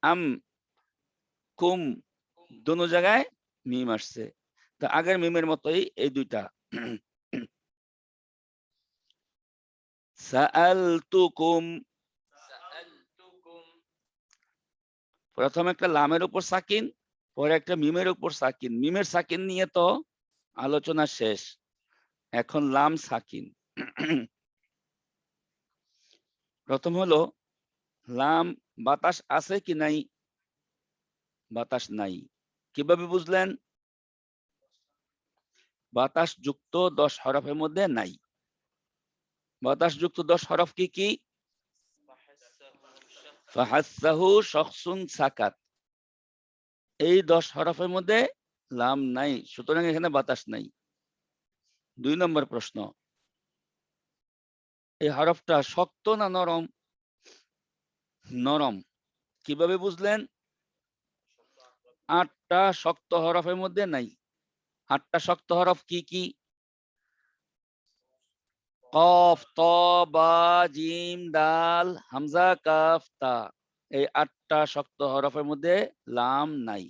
আম কুম দোনো জায়গায় মিম আসছে, তো আগের মিমের মতোই এই দুইটা। সাআলতুকুম, প্রথম একটা লামের উপর সাকিন, পরে একটা মিমের উপর সাকিন। মিমের সাকিন নিয়ে তো আলোচনা শেষ, এখন লাম সাকিন। প্রথম হলো লাম, বাতাস আছে কি নাই? বাতাস নাই। কিভাবে বুঝলেন? বাতাস যুক্ত 10 হরফের মধ্যে নাই। বাতাস যুক্ত 10 হরফ কি কি? ফাহাসসাহু শখসুন সাকাত। এই 10 হরফের মধ্যে লাম নাই, সুতরাং এখানে বাতাস নাই। 2 নম্বর প্রশ্ন, এই হরফটা শক্ত না নরম? নরম। কিভাবে বুঝলেন? 8টা শক্ত হরফের মধ্যে নাই। 8টা শক্ত হরফ কি কি? কফ, ত, বা, জিম, দাল, হামজা, কাফ, তা। এই 8টা শক্ত হরফের মধ্যে লাম নাই,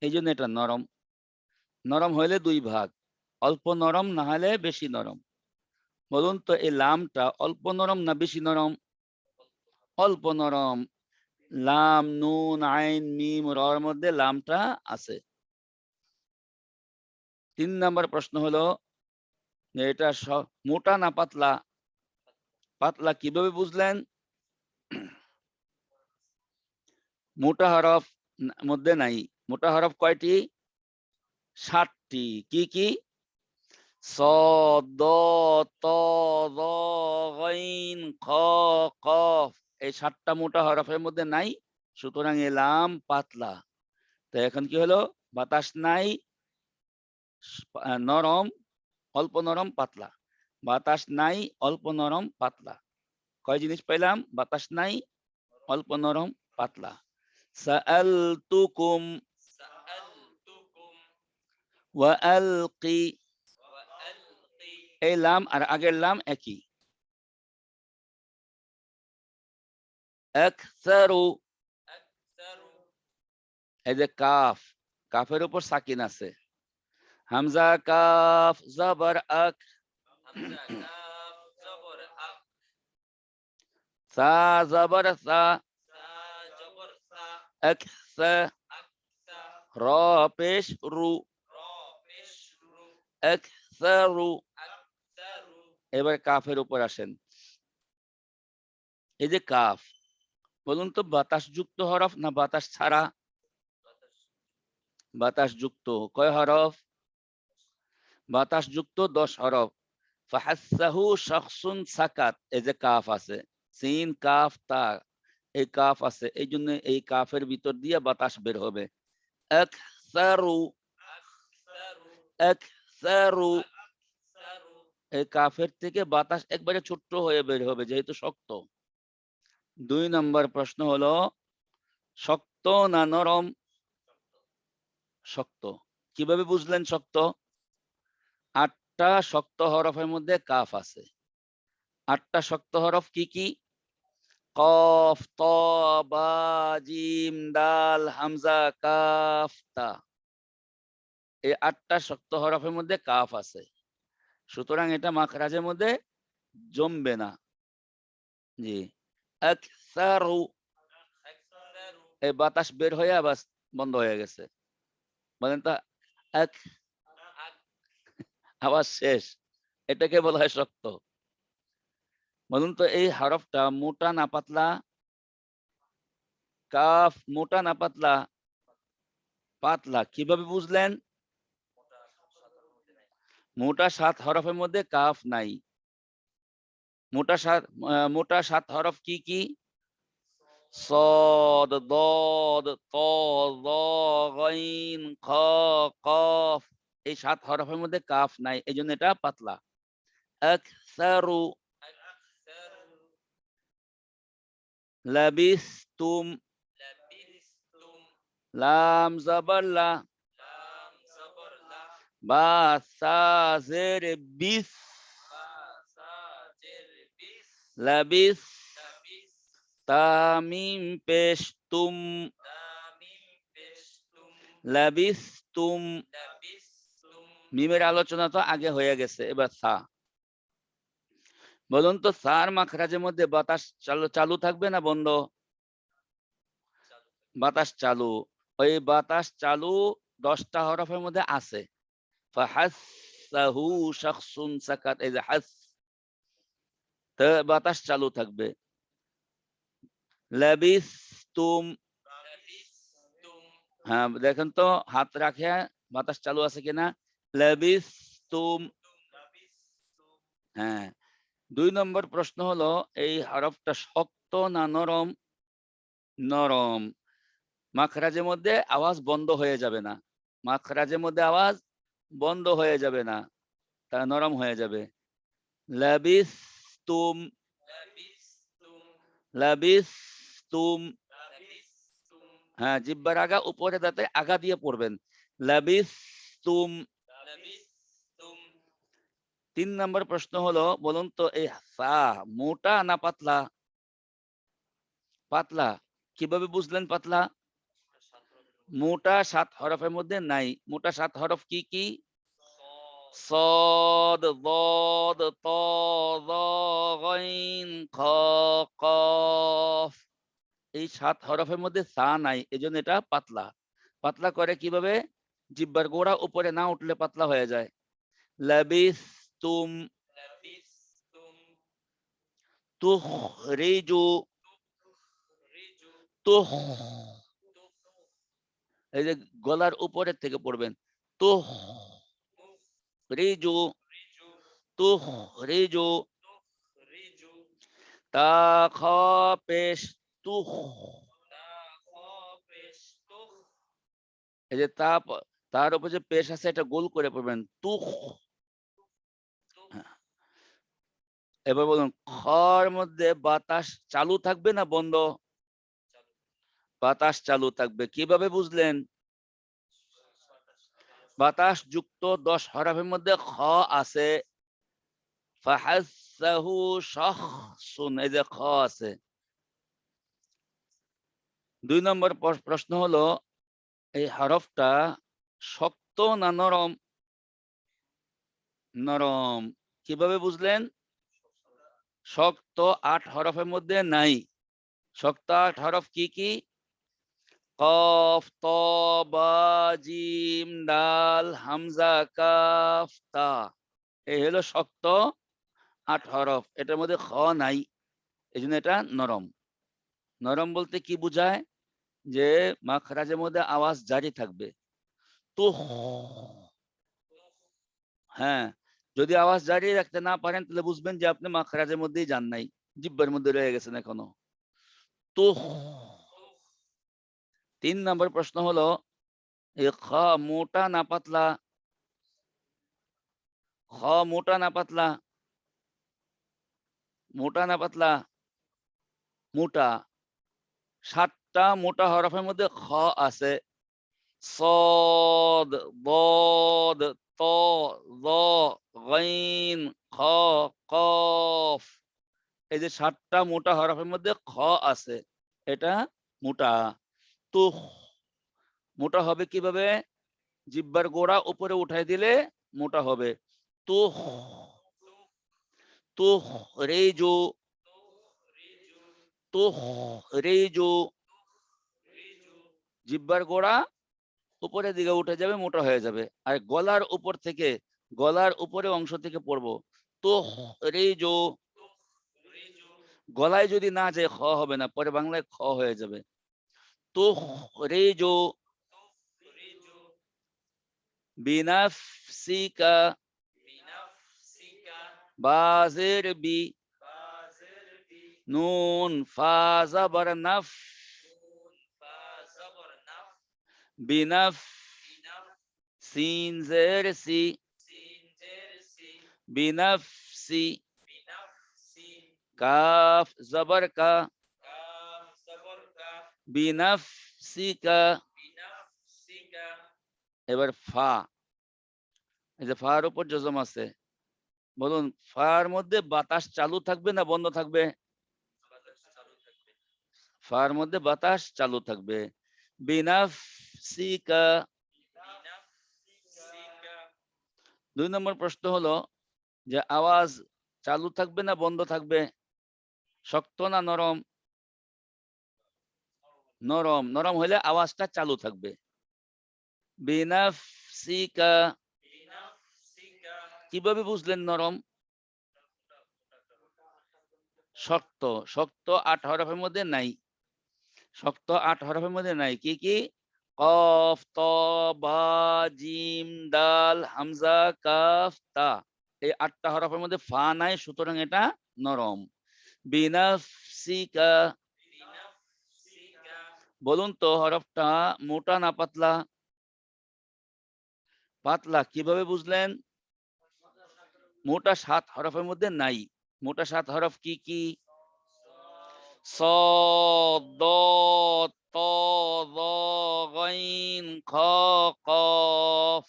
এই জন্য এটা নরম। নরম হইলে 2 ভাগ, অল্প নরম না হলে বেশি নরম। বলুন তো এই লামটা অল্প নরম না বেশি নরম? অল্প নরম। লাম, নুন, আইন, মিম, রর মধ্যে লামটা আছে। 3 নম্বর প্রশ্ন হলো যে এটা মোটা না পাতলা? পাতলা। কিভাবে বুঝলেন? মোটা হরফ মধ্যে নাই। মোটা হরফ কয়টি? 7টি। কি কি? صاد ضاد طاء ظا غين খ কফ। এই 7টা মোটা হরফের মধ্যে নাই, সুতরাং এই লাম পাতলা। তো এখন কি হলো? বাতাস নাই, নরম, অল্প নরম, পাতলা। বাতাস নাই, অল্প নরম, পাতলা। কয় জিনিস পাইলাম? বাতাস নাই, অল্প নরম, পাতলা। সাআলতুকুম সাআলতুকুম ওয়া আলকি। ওয়া আলকি এই লাম আর আগের লাম একই। আকসারু। আকসারু এই যে কাফ, কাফের উপর সাকিন আছে। হামজা কাফ জবর আক। হামজা কাফ জবর আক সা জবর সা। সা জবর সা আকসা। আকসা র পেশ রু। র পেশ রু আকসারু। আকসারু এবার কাফের উপর আসেন। এই যে কাফ, বলুন তো বাতাস যুক্ত হরফ না বাতাস ছাড়া? বাতাস যুক্ত। কয় হরফ? বাতাস যুক্ত 10 হরফ। ফাহাসসাহু শখসুন সাকাত। এই যে কাফ আছে, সিন কাফ তা, এই কাফ আছে, এই জন্য এই কাফের ভিতর দিয়ে বাতাস বের হবে। আকসারু। আকসারু আকসারু। আকসারু এই কাফের থেকে বাতাস একবারে ছোট্ট হয়ে বের হবে, যেহেতু শক্ত। 2 নম্বর প্রশ্ন হলো শক্ত না নরম? শক্ত। কিভাবে বুঝলেন শক্ত? 8টা শক্ত হরফের মধ্যে কাফ আছে। 8টা শক্ত হরফ কি কি? কফ, ত, বা, জিম, দাল, হামজা, কাফ, তা। এই 8টা শক্ত হরফের মধ্যে কাফ আছে, সুতরাং এটা মাখরাজের মধ্যে জমবে না। জি। আকসারু। আকসারু এই বাতাস বের হয়ে আবার বন্ধ হয়ে গেছে। বলেন তো এক, আক আবার শেষ। এটাকে বলা হয় শক্ত। বলুন তো এই হরফটা মোটা না পাতলা? কাফ মোটা না পাতলা? পাতলা। কিভাবে বুঝলেন? মোটা 7 হরফের মধ্যে কাফ নাই। মোটা 7 হরফ কি কি? صاد ضاد طاء ظا غين খ কফ। এই 7 হরফের মধ্যে কাফ নাই, এই জন্য এটা পাতলা। আকসারু। আকসারু লাবিস্তুম। লাবিস্তুম লাম জবর লা। লাম জবর লা বা সা জের বিস। বা সা জের বিস লাবিস। লাবিস তামিম পেশ তুম। তামিম পেশতুম লাবিস্তুম। লাবিস্তুম মিমের আলোচনা তো আগে হয়ে গেছে, এবার সা। বলুন তো সার মাখরাজের মধ্যে বাতাস চালু চালু থাকবে না বন্ধ? বাতাস চালু, ওই বাতাস চালু 10টা হরফের মধ্যে আছে। ফাহাসসাহু শাখসুন সাকাত, এই যে হাস, তো বাতাস চালু থাকবে। লাবিসতুম, লাবিসতুম হ্যাঁ দেখেন তো হাত রাখে বাতাস চালু আছে কিনা। লাবিসতুম, লাবিসতুম হ্যাঁ। 2 নম্বর প্রশ্ন হলো এই হরফটা শক্ত না নরম? নরম। মাখরাজের মধ্যে আওয়াজ বন্ধ হয়ে যাবে না, মাখরাজের মধ্যে আওয়াজ বন্ধ হয়ে যাবে না, তা নরম হয়ে যাবে। লাবিসতুম, লাবিসতুম লাবিসতুম, লাবিসতুম হ্যাঁ জিহ্বার আগা উপরে দাঁতে আগা দিয়ে পড়বেন। লাবিসতুম। লাবিসতুম 3 নম্বর প্রশ্ন হলো বলুন তো এই সা মোটা না পাতলা? পাতলা। কিভাবে বুঝলেন পাতলা? মোটা 7 হরফের মধ্যে নাই। মোটা 7 হরফ কি কি? صاد ضاد طا ظا غين খ কফ, এই 7 হরফের মধ্যে সা নাই, এজন্য এটা পাতলা। পাতলা করে কিভাবে? জিহ্বার গোড়া উপরে না উঠলে পাতলা হয়ে যায়। লাবিসতুম, লাবিসতুম তুখরিজু, রিজু তুখ, এই যে গলার উপরের থেকে পড়বেন। তুখরিজু, রিজু তুখরিজু, রিজু তা খ পেশ তুখ, তা খ পেশ তুখ এই যে তার উপর যে পেশ আছে এটা গোল করে পড়বেন তুখ। তুখ হ্যাঁ। এবার বলুন খর মধ্যে বাতাস চালু থাকবে না বন্ধ? চালু বাতাস চালু থাকবে। কিভাবে বুঝলেন? বাতাস যুক্ত 10 হরফের মধ্যে খ আছে। ফাহাসসাহু শাখসুন, এই যে খ আছে। 2 নম্বর প্রশ্ন হলো এই হরফটা শক্ত না নরম? নরম। কিভাবে বুঝলেন? শক্ত 8 হরফের মধ্যে নাই। শক্ত 8 হরফ কি কি? কফ, ত, বা, জিম, দাল, হামজা, কাফ, তা, এই হলো শক্ত 8 হরফ। এটার মধ্যে খ নাই, এই জন্য এটা নরম। নরম বলতে কি বুঝায়? যে মাখরাজের মধ্যে আওয়াজ জারি থাকবে। তো হ্যাঁ, যদি আওয়াজ জারি রাখতে না পারেন তাহলে বুঝবেন যে আপনি মাখরাজের মধ্যেই যান নাই, জিহ্বার মধ্যে রয়ে গেছেন এখনো। তো 3 নম্বর প্রশ্ন হলো এই খ মোটা না পাতলা? খ মোটা না পাতলা? মোটা না পাতলা? মোটা। 7টা মোটা হরফের মধ্যে খ আছে। صاد ضاد طا ظا غين খ কফ, এই যে 7টা মোটা হরফের মধ্যে খ আছে, এটা মোটা। তুখ, মোটা হবে কিভাবে? জিহ্বার গোড়া উপরে উঠাই দিলে মোটা হবে। তুখ, তুখ রেজু, রিজু তুখ রেজু, রিজু জিহ্বার গোড়া উপরের দিকে উঠে যাবে, মোটা হয়ে যাবে। আর গলার উপর থেকে, গলার উপরে অংশ থেকে পড়বো তুখ রেজু। রিজু গলায় যদি না যায় খ হবে না, পরে বাংলায় খ হয়ে যাবে। তুখ রেজু রিজু বিনাফসিকা, বিনাফসিকা বাজের বি, বাজের বি নুন ফা জাবার নাফ, নুন ফা জবর নাফ বিনাফ, বিনাফ সিন জের সি, সিন জের সি বিনাফসি, বিনাফসি কাফ জবর কা, কাফ জবর কা বিনাফসিকা। বিনাফসিকা এবার ফা, এই যে ফার উপর জজম আছে, বলুন ফার মধ্যে বাতাস চালু থাকবে না বন্ধ থাকবে? বাতাস চালু থাকবে ফার মধ্যে বাতাস চালু থাকবে। বিনাফসিকা। বিনাফসিকা 2 নম্বর প্রশ্ন হলো যে আওয়াজ চালু থাকবে না বন্ধ থাকবে? শক্ত না নরম? নরম, নরম হলে আওয়াজটা চালু থাকবে। বিনাফসিকা, বিনাফসিকা কিভাবে বুঝলেন নরম? শক্ত, শক্ত ৮ হরফের মধ্যে নাই। শক্ত ৮ হরফের মধ্যে নাই। কি কি? কফ, ত, বা, জিম, দাল, হামজা, কাফ, তা। এই ৮টা হরফের মধ্যে ফা নাই, সুতরাং এটা নরম। বিনাফসিকা, বিনাফসিকা বলুন তো হরফটা মোটা না পাতলা? পাতলা, কিভাবে বুঝলেন? মোটা ৭ হরফের মধ্যে নাই। মোটা ৭ হরফ কি কি? صاد ضاد طاء ظا غين খ কফ,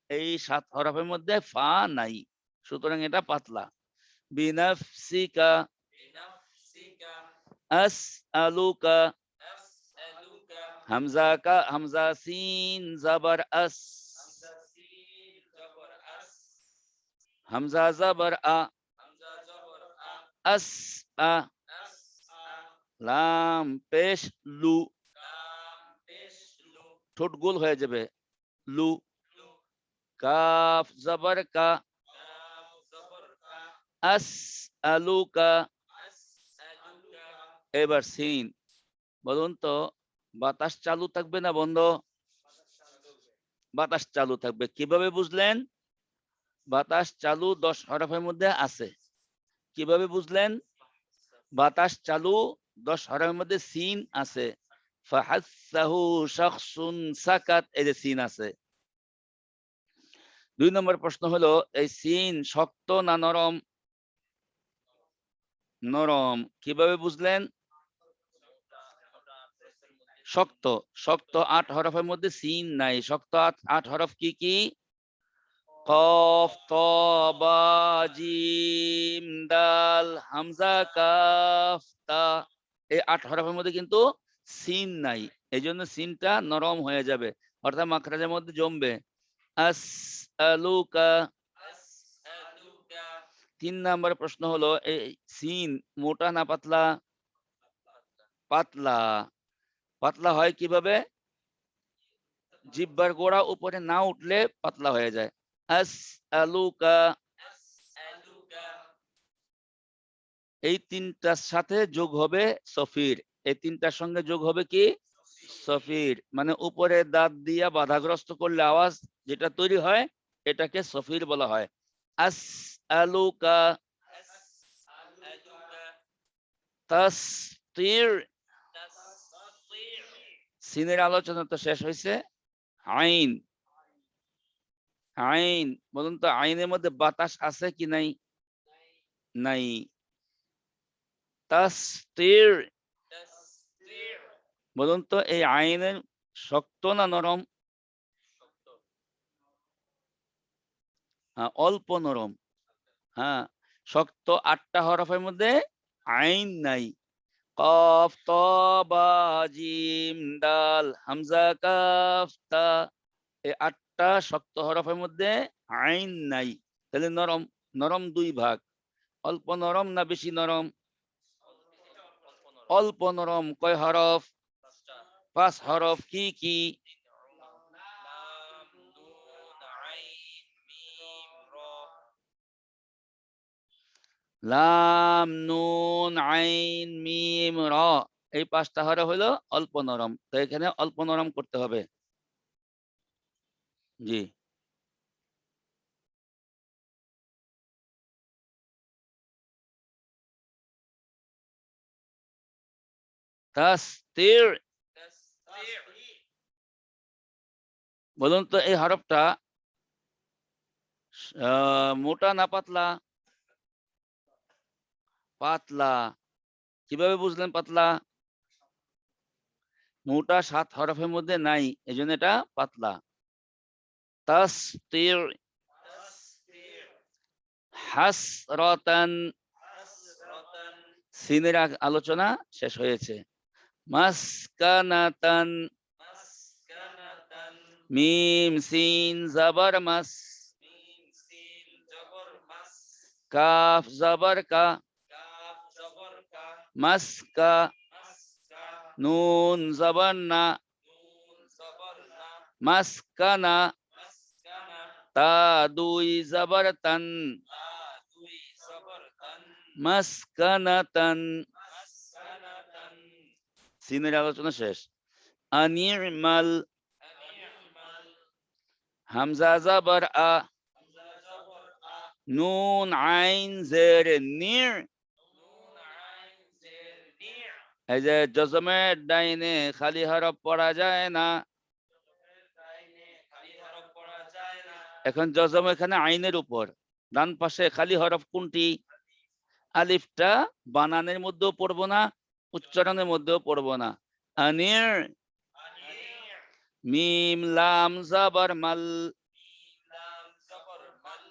এই ৭ হরফের মধ্যে ফা নাই, সুতরাং এটা পাতলা। বিনাফসিকা, বিনাফসিকা আসআলুকা, আসআলুকা হামজা কা হামজা সিন জবর আস, হামজা সিন জবর আস হামজা জবর আ, হামজা জবর আ আস আ, আসআ লাম পেশ লু, লাম পেশ লু ঠোঁট গোল হয়ে যাবে, লু। লু কাফ জবর কা, কাফ জবর কা আসআলুকা। আসআলুকা এবার সিন, বলুন তো বাতাস চালু থাকবে না বন্ধ? বাতাস চালু থাকবে। কিভাবে বুঝলেন? বাতাস চালু ১০ হরফের মধ্যে আছে। কিভাবে বুঝলেন? বাতাস চালু ১০ হরফের মধ্যে সিন আছে। ফাহাসসাহু শাখসুন সাকাত, এই যে সিন আছে। ২ নম্বর প্রশ্ন হলো, এই সিন শক্ত না নরম? নরম। কিভাবে বুঝলেন? শক্ত, শক্ত ৮ হরফের মধ্যে সিন নাই। শক্ত ৮ হরফ কি কি? কফ, ত, বা, জিম, দাল, হামজা, কাফ, তা। এই ৮ হরফের মধ্যে কিন্তু সিন নাই। এজন্য সিনটা নরম হয়ে যাবে, অর্থাৎ মাখরাজের মধ্যে জমবে। আসআলুকা। আসআলুকা ৩ নাম্বার প্রশ্ন হলো, এই সিন মোটা না পাতলা? পাতলা। পাতলা হয় কিভাবে? জিহ্বার গোড়া উপরে না উঠলে পাতলা হয়ে যায়। আসআলুকা, আসআলুকা এই ৩টার সাথে যোগ হবে সফির। এই ৩টার সঙ্গে যোগ হবে কি? সফির। মানে উপরে দাঁত দিয়া বাধাগ্রস্ত করলে আওয়াজ যেটা তৈরি হয়, এটাকে সফির বলা হয়। আসআলুকা, আসআলুকা তাসতির। তাসতির সিনের আলোচনা তো শেষ হয়েছে। আইন, আইন, বলুন তো আইনের মধ্যে বাতাস আছে কি নাই? নাই। তাসতির, তাসতির বলুন তো এই আইনের শক্ত না নরম? হ্যাঁ, অল্প নরম। হ্যাঁ, শক্ত ৮টা হরফের মধ্যে আইন নাই। কফ, ত, বা, জিম, দাল, হামজা, কাফ, তা। এই ৮টা শক্ত হরফের মধ্যে আইন নাই। তাহলে নরম। নরম ২ ভাগ। অল্প নরম না বেশি নরম? অল্প নরম। কয় হরফ? ৫ হরফ। কি কি? লাম নুন আইন মিম র লাম, নুন, আইন, মিম, র। এই ৫টা হরফ হলো অল্প নরম। তো এখানে অল্প নরম করতে হবে। জি। তাসতির, তাসতির বলুন তো এই হরফটা মোটা না পাতলা? পাতলা। কিভাবে বুঝলেন পাতলা? মোটা ৭ হরফের মধ্যে নাই, এজন্য এটা পাতলা। তাসতির, তাসতির হাসরাতান। হাসরাতান সিনের আলোচনা শেষ হয়েছে। মাসকানাতান, মাসকানাতান মিম সিন জবর মাস, মিম সিন জবর মাস কাফ জবর কা, কাফ জবর কা মাসকা, মাসকা নুন জবর না, নুন জবর না, মাসকানা, মাসকানা, তা দুই জবর তান, তা দুই জবর তান, মাসকানাতান। মাসকানাতান, সিনের আলোচনা শেষ। আনিমাল, আনিমাল, হামজা জবর আ, হামজা জবর আ, নুন আইন জের নির। নুন আইন জের নি, এই যে জজমের ডাইনে খালি হরফ পড়া যায় না। জবরের ডাইনে খালি হরফ পড়া যায় না। এখন জজম এখানে আইনের উপর, ডান পাশে খালি হরফ কোনটি? আলিফটা বানানের মধ্যেও পড়বো না, উচ্চারণের মধ্যেও পড়বো না। আনির, আনির, মিম লাম জবর মাল, মিম লাম জবর মাল,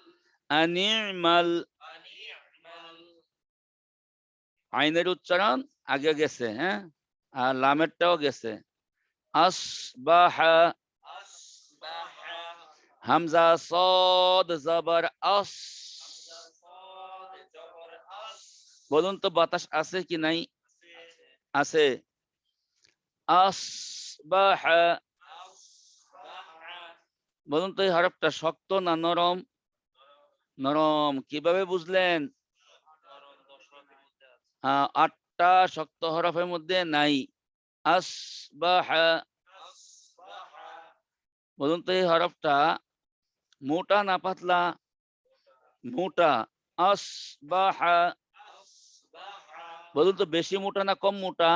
আনিমাল। আনিমাল, আইনের উচ্চারণ আগে গেছে, হ্যাঁ, আর লামেরটাও গেছে। আসবাহা, আসবাহা, হামজা সদ জবর আস। হামজা সাদ জবর আস, বলুন তো বাতাস আছে কি নাই? আছে। আসবাহা, আসবাহা, বলুন তো এই হরফটা শক্ত না নরম? নরম। কিভাবে বুঝলেন? নরম 10 হরফের মধ্যে আছে। 8টা শক্ত হরফের মধ্যে নাই। আসবাহা, আসবাহা, বলুন তো এই হরফটা মোটা না পাতলা? মোটা। আসবাহা, আসবাহা, বলুন তো বেশি মোটা না কম মোটা?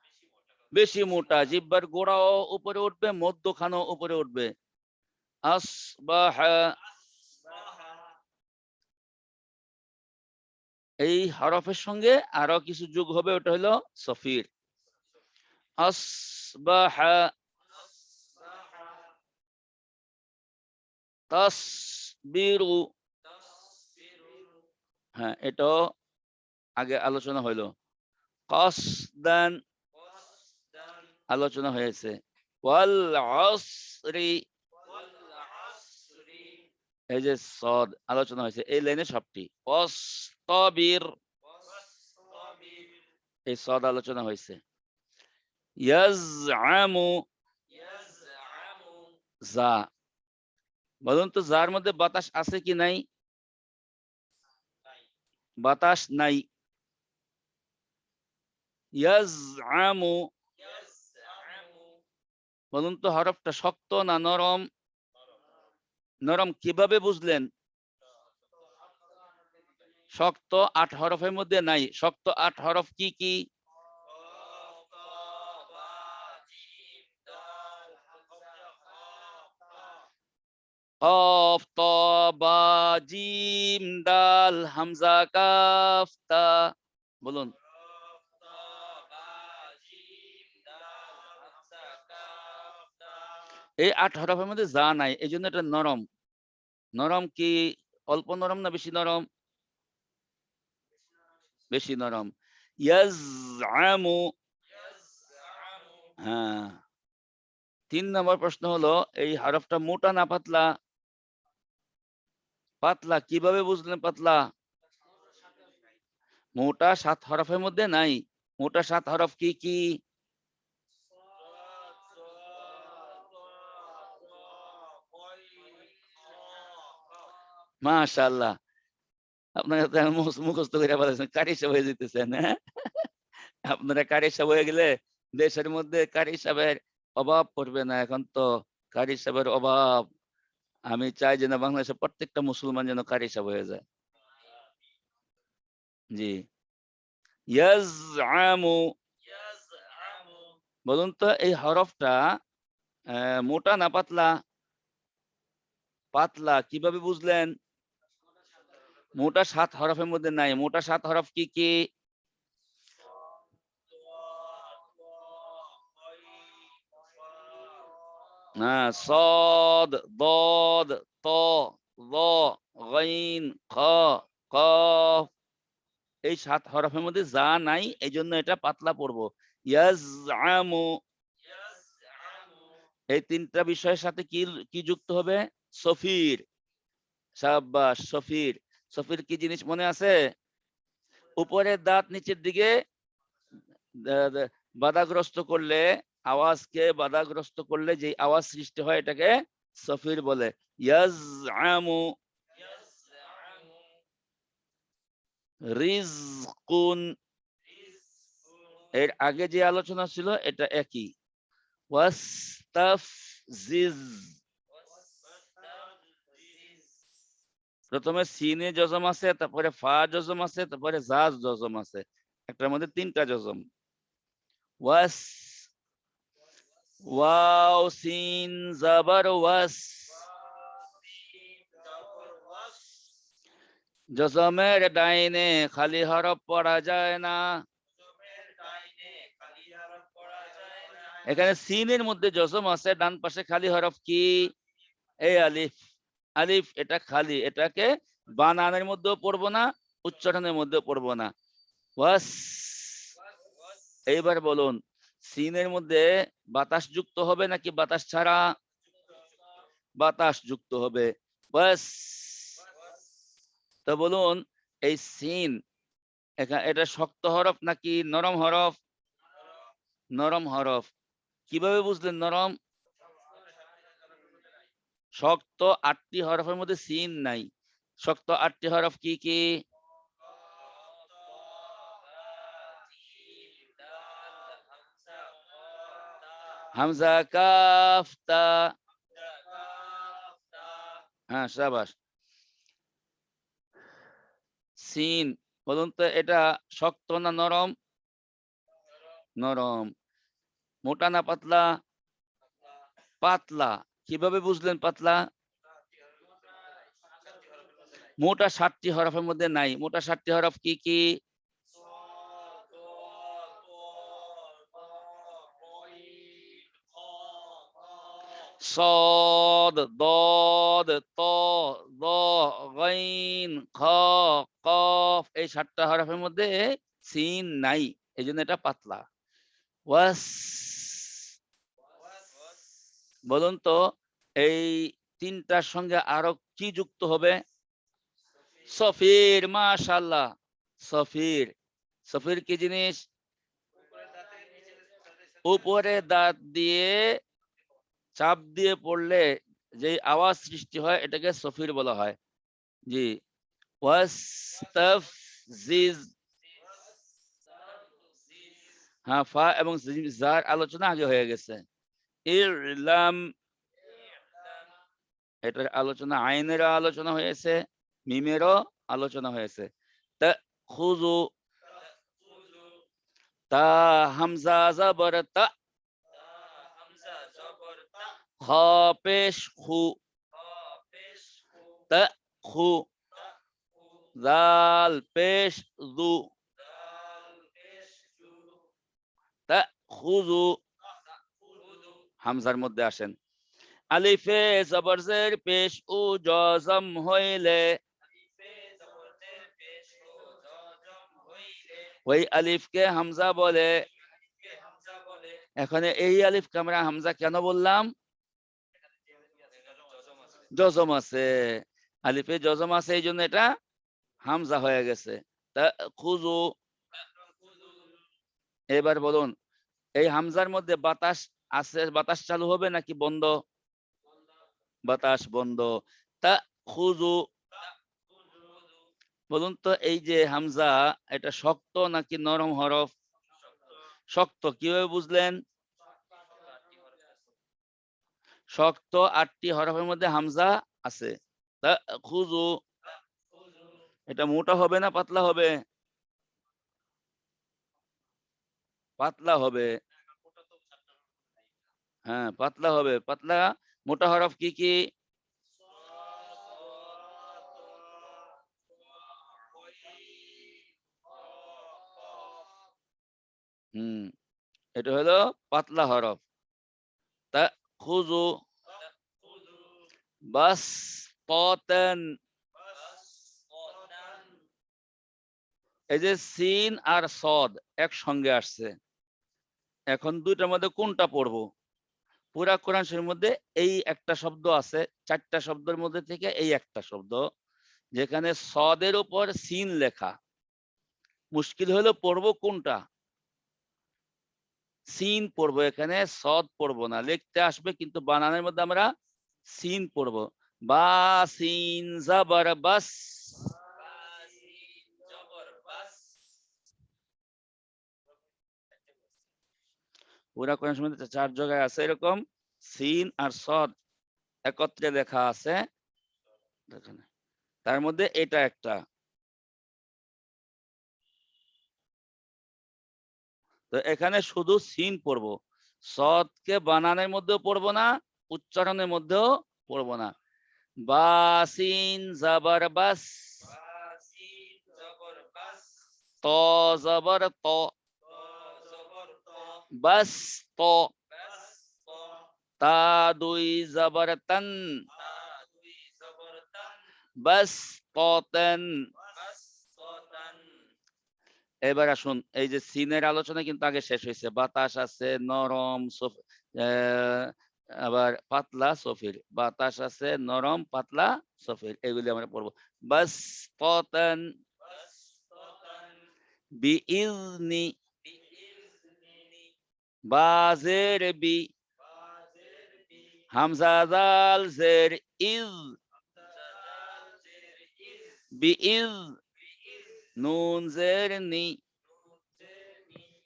বেশি মোটা কথা। বেশি মোটা। জিহ্বার গোড়াও উপরে উঠবে, মধ্যখানও উপরে উঠবে। আসবাহা। আসবাহা, এই হরফের সঙ্গে আরো কিছু যোগ হবে, ওটা হলো সফির। আসবাহা, আসবাহা, তাসবিরু। তাসবিরু, হ্যাঁ, এটাও আগে আলোচনা হইলো। কসদান, কসদান, আলোচনা হয়েছে। ওয়াল আসরি, ওয়াল আসরি, এই যে সদ আলোচনা হয়েছে এই লাইনে সবটি। ওয়াসতাবির, ওয়াসতাবির, এই সদ আলোচনা হয়েছে। ইয়াজআমু, ইয়াজআমু, যা। বলুন তো যার মধ্যে বাতাস আছে কি নাই? নাই, বাতাস নাই। ইয়াজআমু, ইয়াজআমু, বলুন তো হরফটা শক্ত না নরম? নরম, নরম কিভাবে বুঝলেন? শক্ত 8 হরফের মধ্যে নাই। শক্ত 8 হরফ কি কি? কফ, ত, বা, জিম, দাল, হামজা, খ, তা, কফ ত বা জিম দাল হামজা কাফ তা। বলুন। কফ, ত, বা, জিম, দাল, হামজা, কাফ, তা, এই 8 হরফের মধ্যে যা নাই, এই জন্য এটা নরম। নরম কি অল্প নরম না বেশি নরম? বেশি নরম। ইয়াজআমু, ইয়াজআমু, হ্যাঁ। 3 নম্বর প্রশ্ন হলো এই হরফটা মোটা না পাতলা? পাতলা। কিভাবে বুঝলেন পাতলা? মোটা 7 হরফের মধ্যে নাই। মোটা 7 হরফ কি কি? সাদ, জ, ত, র, কই, খ, কাফ। মাশাআল্লাহ, আপনারা তো মুখস্থ করে ফেলেছেন, কারি সাহেব হয়ে যেতেছেন, হ্যাঁ? আপনারা কারি সাহেব হয়ে গেলে দেশের মধ্যে কারি সাহেবের অভাব পড়বে না। এখন তো কারি সাহেবের অভাব। আমি চাই যেন বাংলাদেশের প্রত্যেকটা মুসলমান যেন কারি সাহেব হয়ে যায়। জি। ইয়াজআমু, ইয়াজআমু, বলুন তো এই হরফটা মোটা না পাতলা? পাতলা। কিভাবে বুঝলেন? মোটা 7 হরফের মধ্যে নাই। মোটা 7 হরফ কি কি? সাদ, জ, ত, কই, খ, হ্যাঁ, সদ, দদ, ত, য, গাইন, খ, কফ। এই 7 হরফের মধ্যে যা নাই, এই জন্য এটা পাতলা পড়বো। ইয়াজআমু, ইয়াজআমু, এই 3টা বিষয়ের সাথে কি কি যুক্ত হবে? সফির। সাব্বাস, সফির। সফির কি জিনিস মনে আছে? উপরের দাঁত নিচের দিকে বাধাগ্রস্ত করলে, আওয়াজকে বাধাগ্রস্ত করলে যে আওয়াজ সৃষ্টি হয় এটাকে সফির বলে। ইয়াজআমু, ইয়াজআমু, রিজকুন, রিজকুন, এর আগে যে আলোচনা ছিল এটা একই। ওয়াস্তাফজিজ, ওয়াস্তাফজিজ, প্রথমে সিনে জজম আছে, তারপরে ফা জজম আছে, তারপরে জাজ জজম আছে, একটার মধ্যে তিনটা জজম। ওয়াস, ওয়াও সিন জাবার ওয়াস, ওয়াসিন জবর ওয়াস, জজমের ডাইনে খালি হরফ পড়া যায় না। জজমের ডাইনে খালি হরফ পড়া যায় না। এখানে সিনের মধ্যে জজম আছে, ডান পাশে খালি হরফ কি? এই আলিফ। আলিফ এটা খালি, এটাকে বানানের মধ্যেও পড়বো না, উচ্চারণের মধ্যেও পড়বো না। ওয়াস, ওয়াস, এইবার বলুন, সিনের মধ্যে বাতাস যুক্ত হবে নাকি বাতাস ছাড়া? বাতাস যুক্ত হবে। বাস, ওয়াস, তো বলুন, এই সিন এটা শক্ত হরফ নাকি নরম হরফ? নরম হরফ। কিভাবে বুঝলেন নরম? শক্ত 8টি হরফের মধ্যে সিন নাই। শক্ত 8টি হরফ কি কি? হামজা, কাফ, তা। হ্যাঁ, শাবাশ। সিন, বলুন তো এটা শক্ত না নরম? নরম। মোটা না পাতলা? পাতলা। কিভাবে বুঝলেন পাতলা? মোটা 7টি হরফের মধ্যে নাই। মোটা 7টি হরফ কি কি? صاد، ضاد، ত, দ, গাইন, খ, কফ, এই 7টা হরফের মধ্যে সিন নাই, এই জন্য এটা পাতলা। ওয়াস, বলুন তো এই তিনটার সঙ্গে আরো কি যুক্ত হবে? সফির, মাশাআল্লাহ। সফির, সফির কি জিনিস? উপরে দাঁত দিয়ে চাপ দিয়ে পড়লে যে আওয়াজ সৃষ্টি হয় এটাকে সফির বলা হয়। জি। ওয়াস্তাফজিজ, হ্যাঁ, ফা এবং জার আলোচনা আগে হয়ে গেছে। ইলাম, এটার আলোচনা, আইনেরও আলোচনা হয়েছে, মিমেরও আলোচনা হয়েছে। তা খুজু, তা হামজা জাবর তা, খ পেশ খু, তা খু, জাল পেশ জু, তা খুজু, হামজার মধ্যে আসেন। আলিফে জবরজের পেশ উ জজম হইলে, ওই আলিফকে হামজা বলে। এখানে এই আলিফকে আমরা হামজা কেন বললাম? জজম আছে, আলিফে জজম আছে, এই জন্য এটা হামজা হয়ে গেছে। তা খুজু, এবার বলুন, এই হামজার মধ্যে বাতাস আছে, বাতাস চালু হবে নাকি বন্ধ? বাতাস বন্ধ। তা খুজু, বলুন তো এই যে হামজা, এটা শক্ত নাকি নরম হরফ? শক্ত। কিভাবে বুঝলেন? শক্ত 8টি হরফের মধ্যে হামজা আছে। তা খুজু, এটা মোটা হবে না পাতলা হবে? পাতলা হবে। হ্যাঁ, পাতলা হবে। পাতলা। মোটা হরফ কি কি? হুম, এটা হলো পাতলা হরফ। তা খুজু, বাস পতেন, এই যে সিন আর সদ একসঙ্গে আসছে, এখন দুইটার মধ্যে কোনটা পড়বো? পুরা কোরআন শরীফের মধ্যে এই একটা শব্দ আছে, 4টা শব্দের মধ্যে থেকে এই একটা শব্দ যেখানে সদের উপর সিন লেখা। মুশকিল হলো পড়বো কোনটা? সিন পড়বো, এখানে সদ পড়বো না। লিখতে আসবে কিন্তু বানানের মধ্যে আমরা সিন পড়বো। বা সিন জাবার বাস। পুরা কোরআন শরীফে 4 জায়গায় আছে এরকম সিন আর সদ একত্রে লেখা আছে। দেখেন, তার মধ্যে এটা একটা। তো এখানে শুধু সিন পড়বো, সদকে বানানের মধ্যেও পড়বো না, উচ্চারণের মধ্যেও পড়বো না। বা সিন জাবার বাস। ত জাবার ত। বাস ত। তা দুই জাবার তান। বাস ততেন। এবার আসুন, এই যে সিনের আলোচনা কিন্তু আগে শেষ হয়েছে। বাতাস আছে নরম, আবার পাতলা, সফির। বাতাস আছে নরম, পাতলা, সফির, এগুলি আমরা পড়বো। বাস ততেন বিইজনি। বাজের বি। হামজা জাল জের ইজ। বিইজ। নুন জের নি।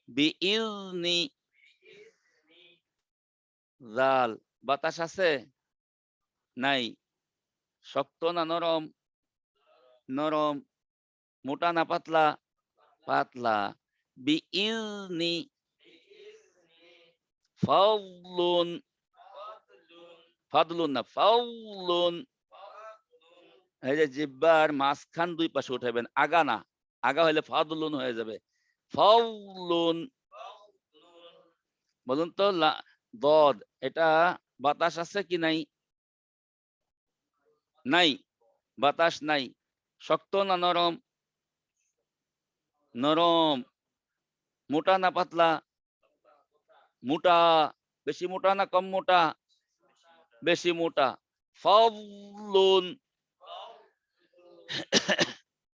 বিইজনি। জাল। বাতাস আছে? নাই। শক্ত না নরম? নরম। মোটা না পাতলা? পাতলা। বিইজনি। ফাউলুন। ফাদলুন না, ফাউলুন। এই যে জিহ্বার মাঝখান দুই পাশে উঠাবেন, আগা না। আগা হলে ফাদলুন হয়ে যাবে। ফাউলুন। বলুন তো দদ, এটা বাতাস আছে কি নাই? নাই। বাতাস নাই। শক্ত না নরম? নরম। মোটা না পাতলা? মোটা। বেশি মোটা না কম মোটা? বেশি মোটা। ফাউলুন।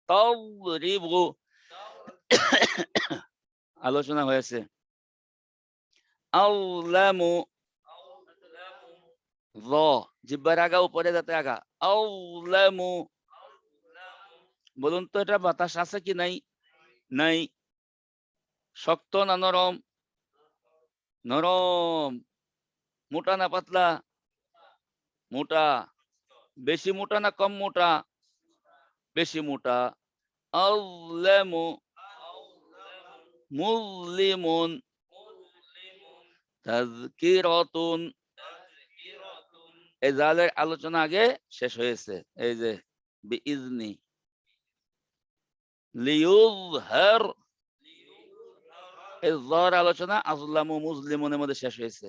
তাওরিবু। আলোচনা হয়েছে। আউলামু। ল, জিহ্বার আগা উপরে যাতে আগা। আউলামু। বলুন তো এটা বাতাস আছে কি নাই? নাই। শক্ত না নরম? নরম। মোটা না পাতলা? মোটা। বেশি মোটা না কম মোটা? বেশি মোটা। আউলামু। মুল্লিমুন। তাযকিরাতুন। এই জালের আলোচনা আগে শেষ হয়েছে। এই যে বিইজনি। লিইয়ুযহার। এই যর আলোচনা আযলামু মুজলিমুনের মধ্যে শেষ হয়েছে।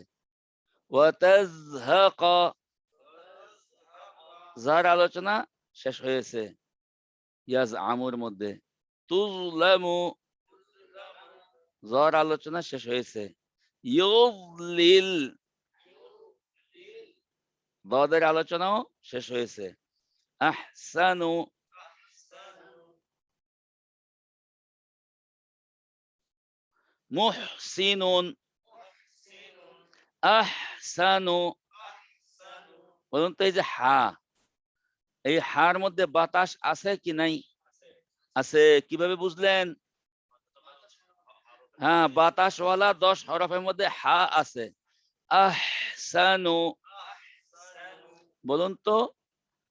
ওয়া তাযহাকা। যার আলোচনা শেষ হয়েছে ইয়াজআমুর মধ্যে। তুযলামু। যর আলোচনা শেষ হয়েছে ইউযলিল। দদের আলোচনাও শেষ হয়েছে আহসানু। মুহসিনুন। আহসানু। বলুন তো এই যে হা, এই হার মধ্যে বাতাস আছে কি নাই? আছে। কিভাবে বুঝলেন? হ্যাঁ, বাতাসওয়ালা 10 হরফের মধ্যে হা আছে। আহসানু। বলুন তো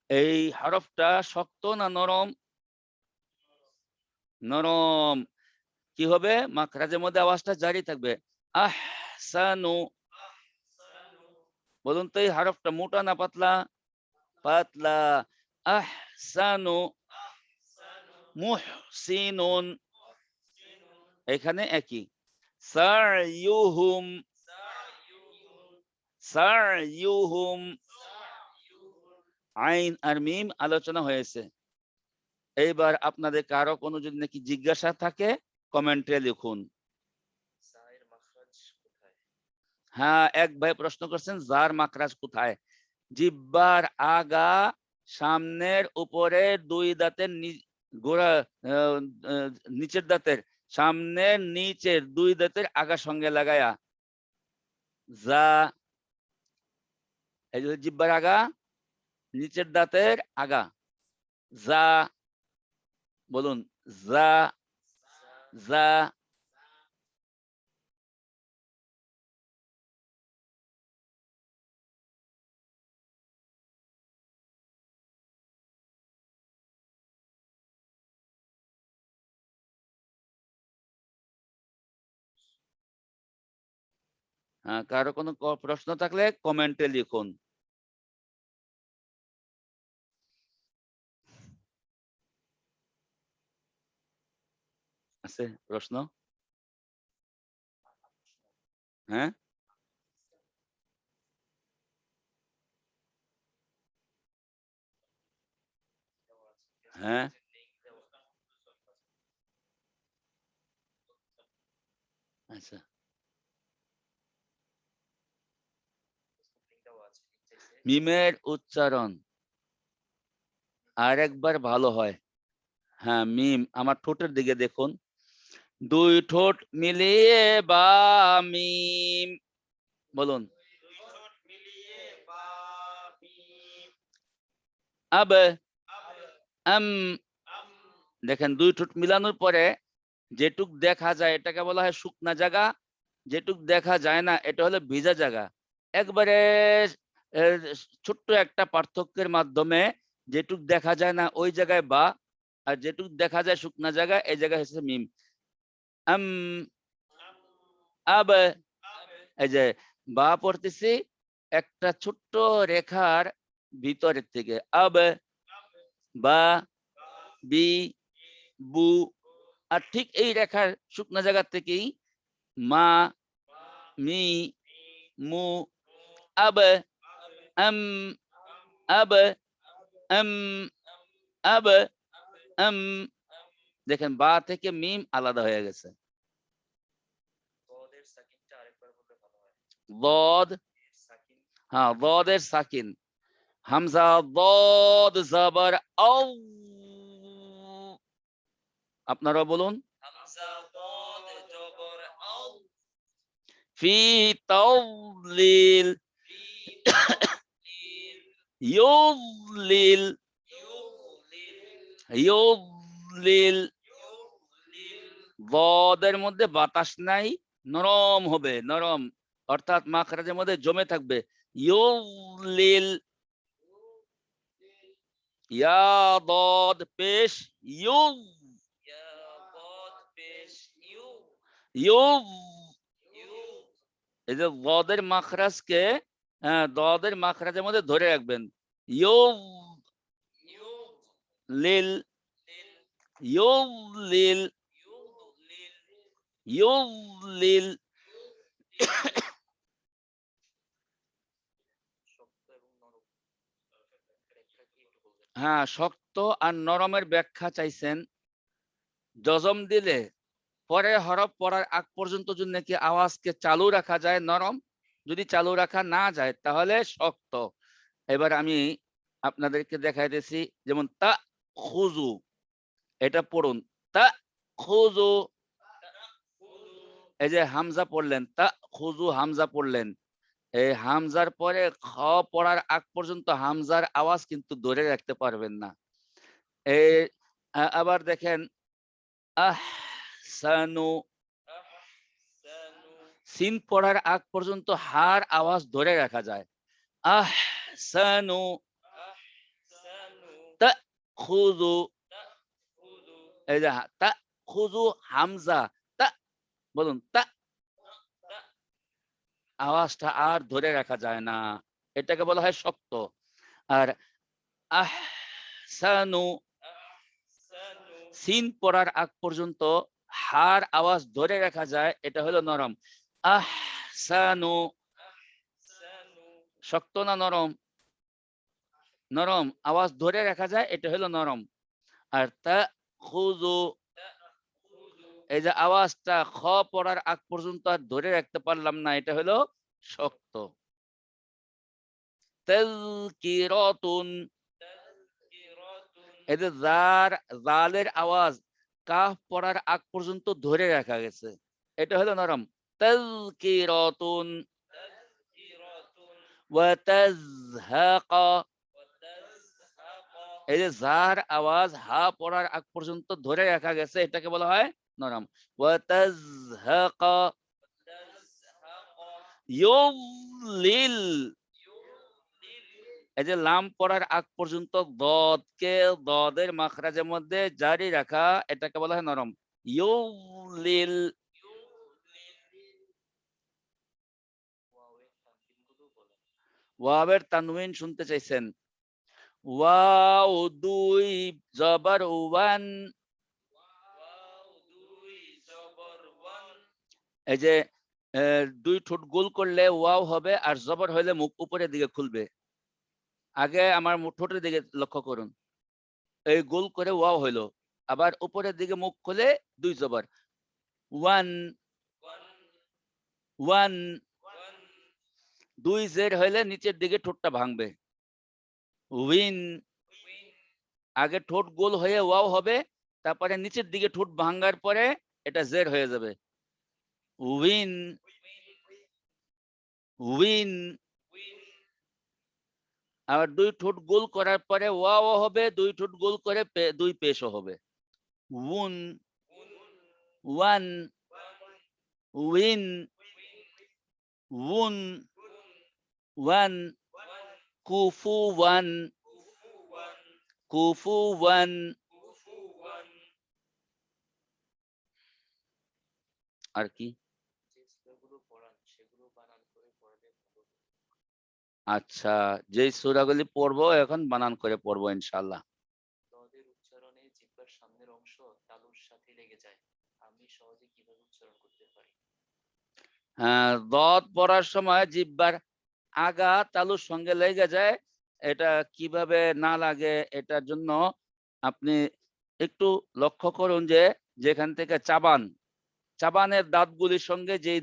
এই হরফটা শক্ত না নরম? নরম। কি হবে? মাখরাজের মধ্যে আওয়াজটা জারি থাকবে। আহসানু। বলুন তো এই হরফটা মোটা না পাতলা? পাতলা। আহসানু। মুহসিনুন। এখানে একই। সাইয়ুহুম। সাইয়ুহুম। আইন আর মিম আলোচনা হয়েছে। এইবার আপনাদের কারো কোনো যদি নাকি জিজ্ঞাসা থাকে কমেন্টে লিখুন। হ্যাঁ, এক ভাই প্রশ্ন করছেন জার মাখরাজ কোথায়? জিহ্বার আগা সামনের উপরে দুই দাঁতের গোড়া, নিচের দাঁতের সামনের নিচের দুই দাঁতের আগা সঙ্গে লাগায়া জা, এই যে জিহ্বার আগা, নিচের দাঁতের আগা, জা, বলুন জা, জা। হ্যাঁ, কারো কোনো প্রশ্ন থাকলে কমেন্টে লিখুন। আছে প্রশ্ন? হ্যাঁ, হ্যাঁ, আচ্ছা। মিমের উচ্চারণ আর একবার ভালো হয়। হ্যাঁ, মিম আমার ঠোঁটের দিকে দেখুন, দুই ঠোঁট মিলিয়ে বা মিম, বলুন আব, আম। দেখেন দুই ঠোঁট মিলানোর পরে যেটুক দেখা যায় এটাকে বলা হয় শুকনা জায়গা, যেটুক দেখা যায় না এটা হলো ভিজা জায়গা। একবারে ছোট্ট একটা পার্থক্যের মাধ্যমে যেটুক দেখা যায় না ওই জায়গায় বা, আর যেটুক দেখা যায় শুকনা জায়গা এই জায়গায় হচ্ছে মিম। আম, আব, এই যে বা পড়তেছি একটা ছোট্ট রেখার ভিতরের থেকে, আব, বা, বি, বু, আর ঠিক এই রেখার শুকনা জায়গা থেকেই মা, মি, মু, আব, আম, আব, আম, আব, আম। দেখেন বা থেকে মিম আলাদা হয়ে গেছে। বদ, হ্যাঁ বদের সাকিন, হামজা বদ জবর আউ, আপনারা বলুন ফি তাওলিল, ইউলিল, ইউলিল। বদের মধ্যে বাতাস নাই, নরম হবে, নরম অর্থাৎ মাখরাজের মধ্যে জমে থাকবে। ইউলিল, ইয়া দদ পেশ ইউ, ইউ, এই যে দদের মাখরাজকে দদের মাখরাজের মধ্যে ধরে রাখবেন। ইউ লিল, ইউ লিল, ইউ লিল। হ্যাঁ, শক্ত আর নরমের ব্যাখ্যা চাইছেন। জজম দিলে পরে হরফ পড়ার আগ পর্যন্ত যদি নাকি আওয়াজকে চালু রাখা যায় নরম, যদি চালু রাখা না যায় তাহলে শক্ত। এবার আমি আপনাদেরকে দেখাইতেছি, যেমন তা খুজু, এটা পড়ুন তা খুজু, এই যে হামজা পড়লেন তা খুজু, হামজা পড়লেন, এই হামজার পরে খ পড়ার আগ পর্যন্ত হামজার আওয়াজ কিন্তু ধরে রাখতে পারবেন না। এই আবার দেখেন আহসানু, সিন পড়ার আগ পর্যন্ত হার আওয়াজ ধরে রাখা যায়। আহসানু, তাখুযু, এই যে তাখুযু হামজা, তা, বলুন তা, আওয়াজটা আর ধরে রাখা যায় না, এটাকে বলা হয় শক্ত। আর আহসানু, সিন পড়ার আগ পর্যন্ত হার আওয়াজ ধরে রাখা যায়, এটা হলো নরম। আহসানু, শক্ত না নরম? নরম, আওয়াজ ধরে রাখা যায়, এটা হলো নরম। আর তাখুযু, এই যে আওয়াজটা খ পড়ার আগ পর্যন্ত আর ধরে রাখতে পারলাম না, এটা হলো শক্ত। তাযকিরাতুন, এই যে জালের আওয়াজ কাফ পড়ার আগ পর্যন্ত ধরে রাখা গেছে, এটা হলো নরম। তাযকিরাতুন, ওয়াতাজহাক, وتزهق এই যে জার আওয়াজ হা পড়ার আগ পর্যন্ত ধরে রাখা গেছে, এটাকে বলা হয় নরম। ওয়াতাজহাক وتزهق ইউলিল, يضلل এই যে লাম পড়ার আগ পর্যন্ত দদকে দদের মাখরাজের মধ্যে জারি রাখা, এটাকে বলা হয় নরম। ইউলিল, يضلل ওয়াবের তানউইন শুনতে চাইছেন? ওয়াও দুই জবর ওয়ান, واو দুই জবর ওয়ান এই যে দুই ঠোঁট গোল করলে ওয়াও হবে, আর জবর হইলে মুখ উপরের দিকে খুলবে। আগে আমার ঠোঁটের দিকে লক্ষ্য করুন, এই গোল করে ওয়াও হইলো, আবার উপরের দিকে মুখ খুলে দুই জবর। One, one one. ওয়ান দুই জের হইলে নিচের দিকে ঠোঁটটা ভাঙবে। উইন, উইন আগে ঠোঁট গোল হয়ে ওয়াও হবে, তারপরে নিচের দিকে ঠোঁট ভাঙার পরে এটা জের হয়ে যাবে। Win, win. উইন আবার দুই ঠোঁট গোল করার পরে ওয়াও হবে, দুই ঠোঁট গোল করে দুই পেশও হবে। উন, উন ওয়ান, ওয়ান উইন, উন, ওয়ান। ওয়ান কুফু ওয়ান, কুফুওয়ান কুফু ওয়ান। কুফুওয়ান আর কি? যে সূরাগুলো পড়ান সেগুলো বানান করে পড়ালে ভালো হবে। আচ্ছা, যেই সূরাগুলি পড়বো এখন বানান করে পড়বো ইনশাআল্লাহ। দদের উচ্চারণে জিহ্বার সামনের অংশ তালুর সাথে লেগে যায়, আমি সহজে কিভাবে উচ্চারণ করতে পারি? দদ পড়ার সময় জিহ্বার আগা তালুর সঙ্গে লেগে যায়, এটা কিভাবে না লাগে এটার জন্য আপনি একটু লক্ষ্য করুন যে যেখান থেকে চাবান, চাবানের দাঁতগুলির সঙ্গে যে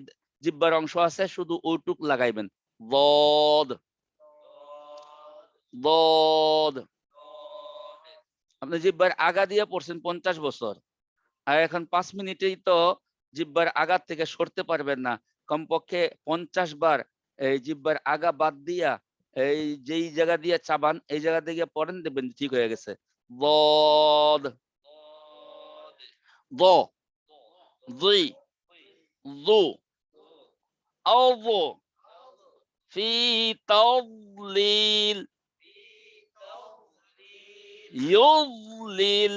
জিহ্বার অংশ আছে শুধু ওইটুক লাগাইবেন। দদ, দদ। আপনি জিহ্বার আগা দিয়ে পড়ছেন 50 বছর, আর এখন 5 মিনিটেই তো জিহ্বার আগা থেকে সরতে পারবেন না। কমপক্ষে 50 বার এই জিহ্বার আগা বাদ দিয়া এই যেই জায়গা দিয়ে চাবান এই জায়গা দিয়ে পড়েন, দেখবেন ঠিক হয়ে গেছে। দদ, দ, দুই, দু, আউযু, ফি তাদলিল, ইউযলিল,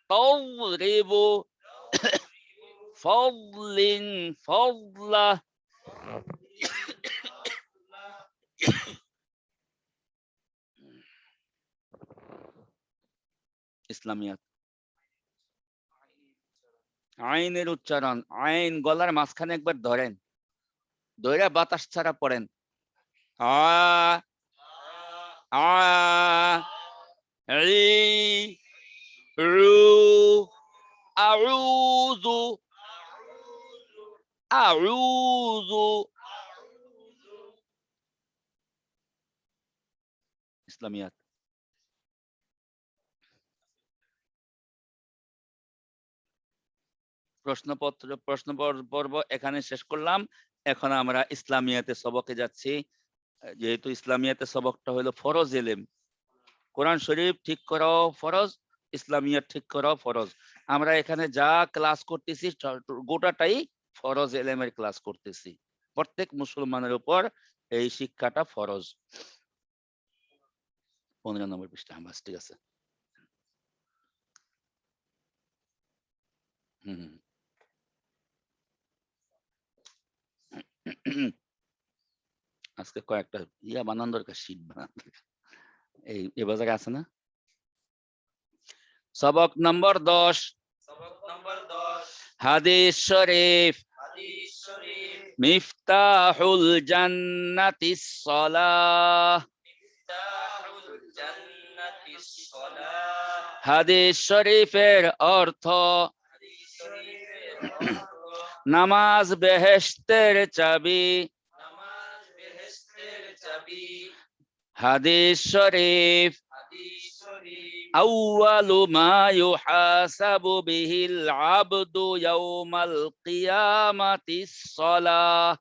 তাযরিবু, ফাদলিন, ফাদলা। ইসলামিয়াত। আইনের উচ্চারণ, আইন গলার মাঝখানে একবার ধরেন, ধরে বাতাস ছাড়া পড়েন। আ, আ, রি, রু, আউযু, আউযু। ইসলামিয়াত। প্রশ্ন পর্ব এখানে শেষ করলাম। এখন আমরা ইসলামিয়াতে সবকে যাচ্ছি। যেহেতু ইসলামিয়াতে সবকটা হলো ফরজ এলেম, কোরআন শরীফ ঠিক করাও ফরজ, ইসলামিয়াত ঠিক করাও ফরজ। আমরা এখানে যা ক্লাস করতেছি গোটাটাই ফরজ এলেমের ক্লাস করতেছি। প্রত্যেক মুসলমানের উপর এই শিক্ষাটা ফরজ। 15 নম্বর পৃষ্ঠা, বাস ঠিক আছে। আজকে কয়েকটা ইয়া বানান দরকার, শীট বানান দরকার। এই বাজারে আছে না? সবক নম্বর 10, সবক নম্বর 10 হাদিস শরীফ। হাদিস শরীফ মিফতাহুল জান্নাতিস সালাহ। মিফতাহুল জান্নাতিস সালাহ। হাদিস শরীফের অর্থ হাদিস শরীফের অর্থ নামাজ বেহেশতের চাবি। নামাজ বেহেশতের চাবি। হাদিস শরীফ হাদিস শরীফ আউয়ালু মা ইউহাসাবু বিহিল আবদু ইয়াউমাল কিয়ামাতিস সালাহ।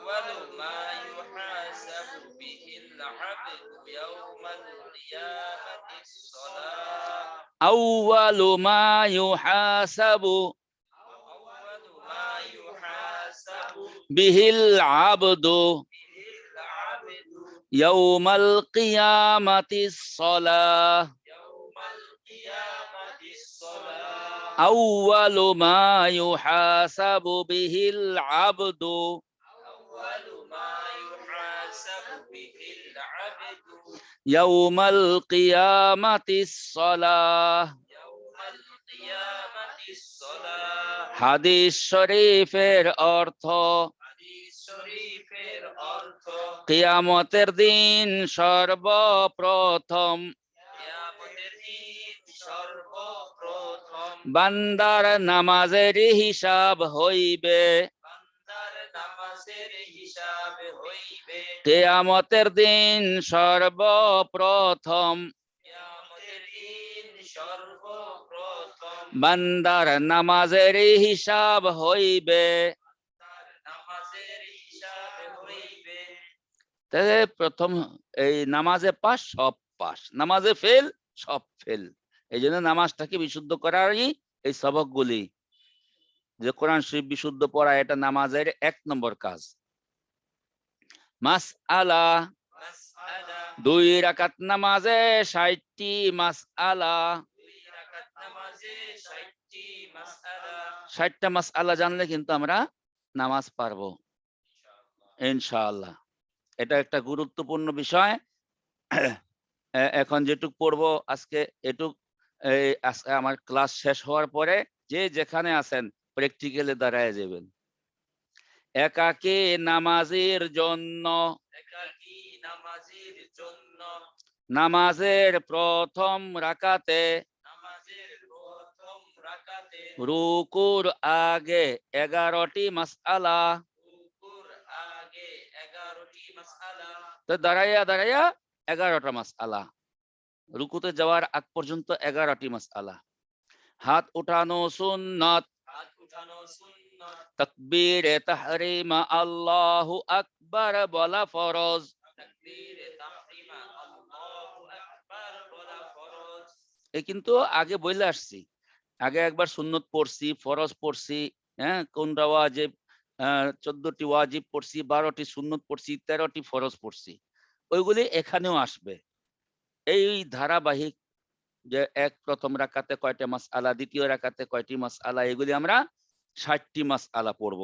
أول ما يحاسب به العبد يوم القيامة الصلاة أول ما يحاسب أول ما يحاسب به العبد به العبد يوم القيامة الصلاة يوم القيامة الصلاة أول ما يحاسب به العبد أول ما يحاسب به العبد يوم القيامة الصلاة يوم القيامة الصلاة হাদিস শরীফের অর্থ হাদিস শরীফের অর্থ কিয়ামতের দিন সর্বপ্রথম কিয়ামতের দিন সর্বপ্রথম বান্দার নামাজের হিসাব হইবে বান্দার নামাজের হিসাব হইবে কিয়ামতের দিন সর্বপ্রথম কিয়ামতের দিন সর্বপ্রথম বান্দার নামাজের হিসাব হইবে তার নামাজের হিসাব হইবে তাহলে প্রথম এই নামাজে পাস সব পাস, নামাজে ফেল সব ফেল। এই জন্য নামাজটাকে বিশুদ্ধ করারই এই সবকগুলি, যে কোরআন শরীফ বিশুদ্ধ পড়া, এটা নামাজের 1 নম্বর কাজ। মাসআলা, মাসআলা 2 রাকাত নামাজে 60টি মাসআলা। 2 রাকাত নামাজে 60টি মাসআলা 60টা মাসআলা জানলে কিন্তু আমরা নামাজ পারবো ইনশাআল্লাহ। এটা একটা গুরুত্বপূর্ণ বিষয়। এখন যেটুক পড়বো আজকে এটুক, আজকে আমার ক্লাস শেষ হওয়ার পরে যে যেখানে আছেন প্র্যাকটিক্যালে দাঁড়ায় যাবেন। একাকী নামাজের জন্য একাকী নামাজের জন্য নামাজের প্রথম রাকাতে নামাজের প্রথম রাকাতে রুকুর আগে 11টি মাসআলা। রুকুর আগে 11টি মাসআলা তো দাঁড়াইয়া দাঁড়াইয়া 11টা মাসআলা, রুকুতে যাওয়ার আগ পর্যন্ত 11টি মাসআলা। হাত উঠানো সুন্নাত, হাত উঠানো সুন্নাত তাকবীরে তাহরিমা আল্লাহু আকবার বলা ফরজ। তাকবীরে তাহরিমা আল্লাহু আকবার বলা ফরজ। এ কিন্তু আগে বলে আসছি, আগে একবার সুন্নত পড়ছি, ফরজ পড়ছি, হ্যাঁ কোনটা ওয়াজিব, 14টি ওয়াজিব পড়ছি, 12টি সুন্নত পড়ছি, 13টি ফরজ পড়ছি। ওইগুলি এখানেও আসবে। এই ধারাবাহিক যে প্রথম রাকাতে কয়টা মাসআলা, দ্বিতীয় রাকাতে কয়টি মাসআলা, এগুলি আমরা 60টি মাসআলা পড়ব।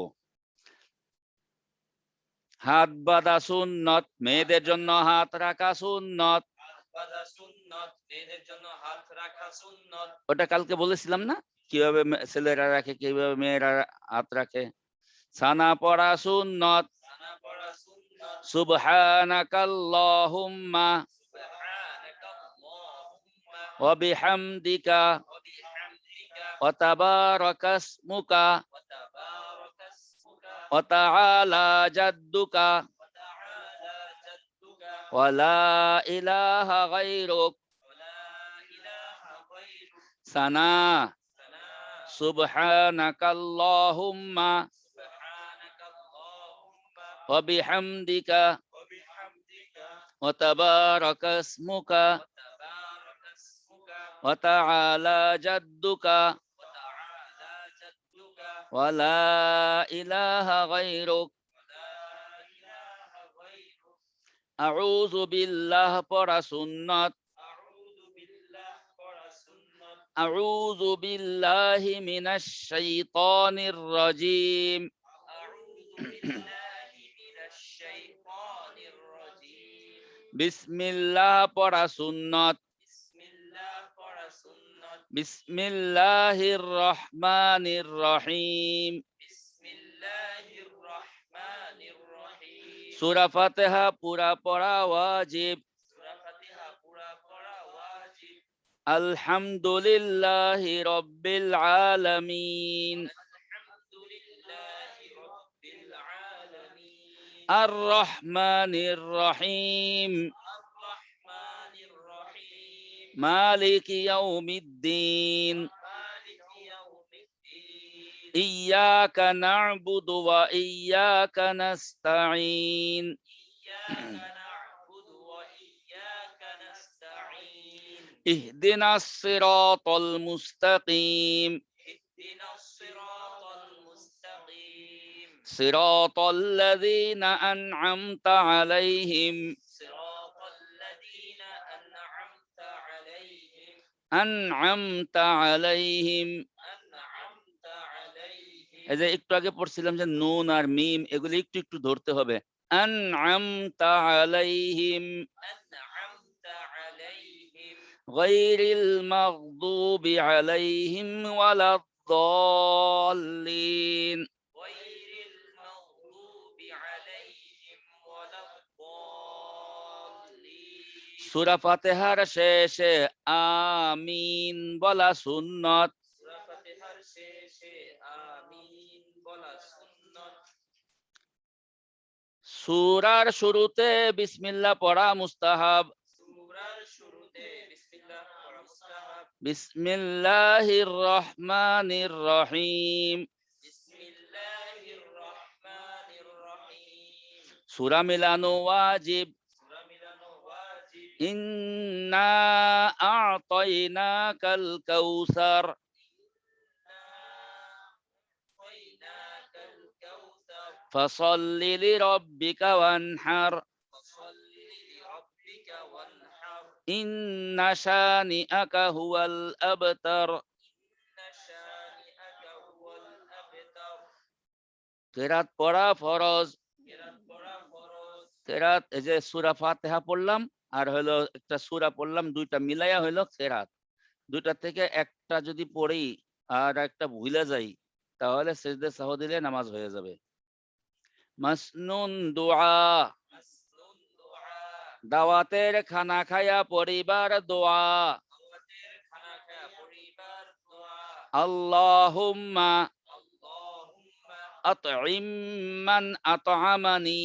হাত বাঁধা সুন্নত, মেয়েদের জন্য হাত রাখা সুন্নত। হাত বাঁধা সুন্নত, মেয়েদের জন্য হাত রাখা সুন্নত। ওটা কালকে বলেছিলাম না, কিভাবে ছেলেরা রাখে, কিভাবে মেয়েরা হাত রাখে। সানা পড়া সুন্নত। সানা পড়া সুন্নত। সুবহানাকাল্লাহুম্মা সুবহানাকাল্লাহুম্মা ওয়া বিহামদিকা ওয়া বিহামদিকা ওয়া তাবারাকাসমুকা ওয়া তাবারাকাসমুকা ওয়া তাআলা জাদ্দুকা ওয়া তাআলা জাদ্দুকা ওয়া লা ইলাহা গায়রুক। ওয়া লা ইলাহা গায়রুক। সানা সানা সুবহানাকাল্লাহুম্মা সুবহানাকাল্লাহুম্মা ওয়া বিহামদিকা ওয়া বিহামদিকা ওয়া তাবারাকাসমুকা ওয়া তাবারাকাসমুকা ওয়া তাআলা জাদ্দুকা ওয়া তাআলা জাদ্দুকা ওয়া লা ইলাহা গায়রুক। ওয়া লা ইলাহা গায়রুক। আউযু বিল্লাহ পড়া সুন্নাত। আউযু বিল্লাহ পড়া সুন্নাত। আউযু বিল্লাহি মিনাশ শাইতানির রাজীম। আউযু বিল্লাহি মিনাশ শাইতানির রাজীম। বিসমিল্লাহ পড়া সুন্নাত। বিসমিল্লাহ পড়া সুন্নাত। বিসমিল্লাহির রহমানির রহিম। বিসমিল্লাহির রহমানির রহিম। সূরা ফাতিহা পুরা পড়া ওয়াজিব। সূরা ফাতিহা পুরা পড়া ওয়াজিব। আলহামদুলিল্লাহি রাব্বিল আলামিন। আলহামদুলিল্লাহি রাব্বিল আলামিন। আর রহমানির রহিম। আর রহমানির রহিম। মালিক ইয়াউমিদ্দিন। মালিকি ইয়াউমিদ্দিন। إياك نعبد وإياك نستعين إياك نعبد وإياك نستعين اهدنا الصراط المستقيم اهدنا الصراط المستقيم صراط الذين أنعمت عليهم صراط الذين أنعمت عليهم أنعمت عليهم أنعمت عليهم এই যে একটু আগে পড়ছিলাম যে নুন আর মিম এগুলো একটু একটু ধরতে হবে أنعمت عليهم أنعمت عليهم غير المغضوب عليهم ولا الضالين غير المغضوب عليهم ولا الضالين সূরা ফাতিহার শেষে আমিন বলা সুন্নাত সূরা ফাতিহার শেষে আমিন বলা সুন্নাত সূরার শুরুতে বিসমিল্লাহ পড়া মুস্তাহাব সূরার শুরুতে বিসমিল্লাহ পড়া মুস্তাহাব বিসমিল্লাহির রহমানির রহিম বিসমিল্লাহির রহমানির রহিম সূরা মিলানো ওয়াজিব সূরা মিলানো ওয়াজিব ইন্না আ'তাইনাকাল কাউসার أعطيناك الكوثر ফাসাল্লি লিরাব্বিকা ওয়ানহার فصل لربك وانحر ইন্না শানিআকা হুয়াল আবতার إن شانئك هو الأبتر কেরাত পড়া ফরজ কেরাত পড়া ফরজ কেরাত এই যে সূরা ফাতিহা পড়লাম আর হলো একটা সূরা পড়লাম দুইটা মিলাইয়া হলো কেরাত দুইটা থেকে একটা যদি পড়ি আর একটা ভুলে যাই তাহলে সিজদে সাহু দিলে নামাজ হয়ে যাবে মাসনুন দুআ মাসনুন দুআ দাওয়াতের খানা খায়া পরিবার দোয়া দাওয়াতের খানা খায়া পরিবার দোয়া আল্লাহুম্মা আল্লাহুম্মা আতইম মান আতআমানি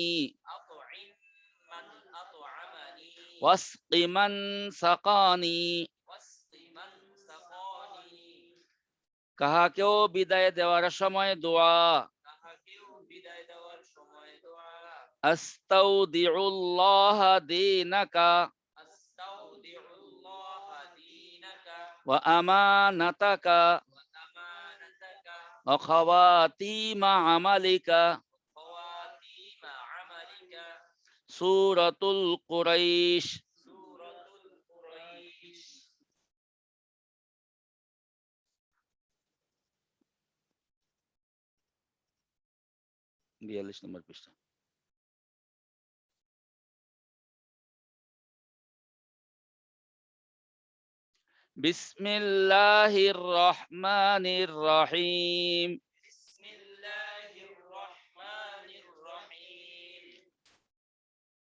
أطعم من أطعمني ওয়াসকি মান সাকানি واسق من سقاني কাহাকেও বিদায় দেওয়ার সময় দোয়া কাহাকেও বিদায় দেওয়ার সময় দোয়া আস্তাউদিউল্লাহ দীনাকা أستودع الله دينك ওয়া আমানাতাকা وأمانتك ওয়া খাওয়াতিমা আমালিকা وخواتيم عملك সূরাতুল কুরাইশ سورة القريش 42 নম্বর পৃষ্ঠা বিসমিল্লাহির রহমানির রহিম بسم الله الرحمن الرحيم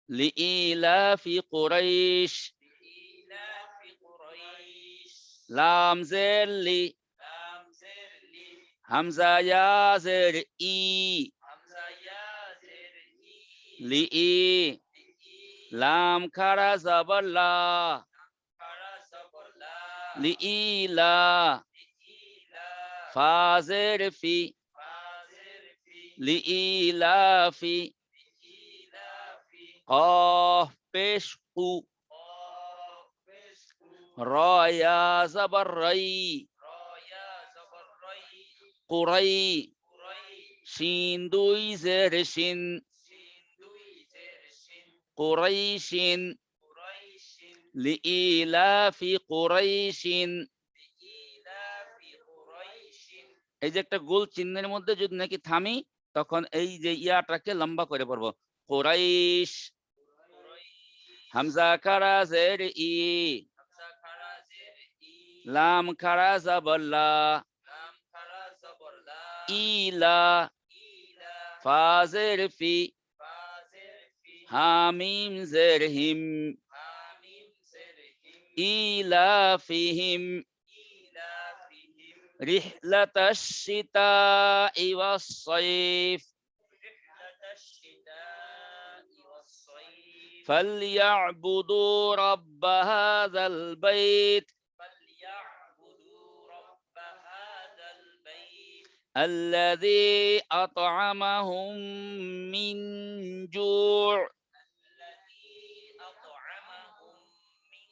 লিইলাফি কুরাইশ لإيلاف قريش লাম জের লি لام زر لي হামজা ইয়া জের ই همزة يا زر إي লিই لإي লাম খারা জবর লা خرا صبر لا লিইলা لإيلا ফা জের ফি فازر في লিইলাফি لإيلاف قاف পেশ কু قاف র ইয়া জবর রাই رايا زبر ري কুরাই قري শিন দুই জের শিন شين دوي زر شين কুরাইশিন قريش লিইলাফি কুরাইশিন لإيلاف قريش এই যে একটা গোল চিহ্নের মধ্যে যদি নাকি থামি তখন এই যে ইয়াটাকে লম্বা করে পড়বো কুরাইশ قريش হামজা খারা জের ই همزة خرا زر إي লাম খারা জবর লা لام خرا زبر لا ইলা إيلا ফা জের ফি فازر في হামিম জের হিম حاميم زر هم ইলাফিহিম إيلافهم রিহলাতাশ শিতাই ওয়াস সাইফ رحلة الشتاء والصيف فليعبدوا رب هذا البيت فليعبدوا رب هذا البيت الذي أطعمهم من جوع الذي أطعمهم من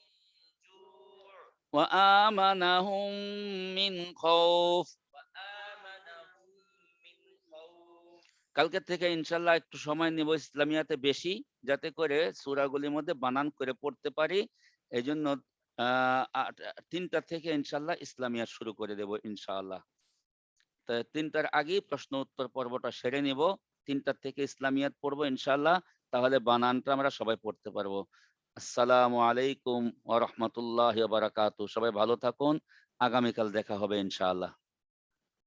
جوع وآمنهم من خوف। وآمنهم من خوف। কালকে থেকে ইনশাল্লাহ একটু সময় নিব ইসলামিয়াতে বেশি, যাতে করে সূরাগুলির মধ্যে বানান করে পড়তে পারি। এই জন্য ৩টা থেকে ইনশাল্লাহ ইসলামিয়াত শুরু করে দেব ইনশাআল্লাহ। তো ৩টার আগেই প্রশ্ন উত্তর পর্বটা সেরে নিব, ৩টার থেকে ইসলামিয়াত পড়বো ইনশাআল্লাহ। তাহলে বানানটা আমরা সবাই পড়তে পারবো। আসসালামু আলাইকুম ওয়া রাহমাতুল্লাহি ওয়া বারাকাতুহু। সবাই ভালো থাকুন, আগামীকাল দেখা হবে ইনশাআল্লাহ।